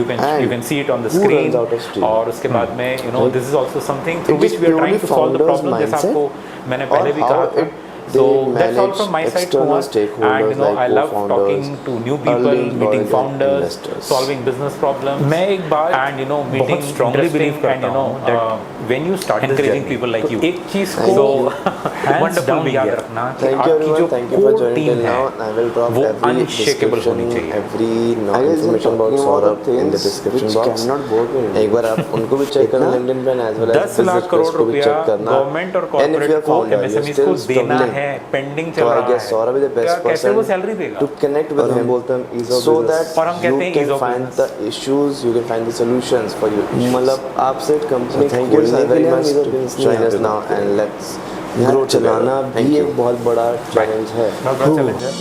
S2: you can see it on the screen. और उसके बाद में this is also something through which we are trying to solve the problem. जैसा आपको मैंने पहले भी कहा था. So that's all from my side, Kumar. And I love talking to new people, meeting founders, solving business problems.
S3: मैं एक बात
S2: and meeting
S3: strongly believe करता हूँ
S2: that when you start encouraging people like you,
S3: एक चीज को
S2: wonderful भी याद रखना कि
S1: Thank you
S2: आपकी जो core team है
S1: I will drop
S2: वो
S1: every
S2: unshakable होनी
S1: description,
S2: चाहिए.
S1: every information about Saurabh in the description box. एक बार आप उनको भी चेक करना LinkedIn पे as well as
S2: 10 lakh crore रुपया गवर्नमेंट और कॉर्पोरेट को MSMEs को देना है, पेंडिंग चल रहा है.
S1: Saurabh is the best
S2: कैसे वो
S1: person
S2: सैलरी देगा?
S1: to connect with him so that
S2: और हम कहते
S1: you
S2: हैं
S1: can
S2: ease of
S1: find
S2: business.
S1: the issues, you can find the solutions for you. मतलब आपसे company
S3: Thank you sir very much to
S1: join us now and let's grow. चलाना भी एक बहुत बड़ा चैलेंज है.
S2: बहुत बड़ा चैलेंज है.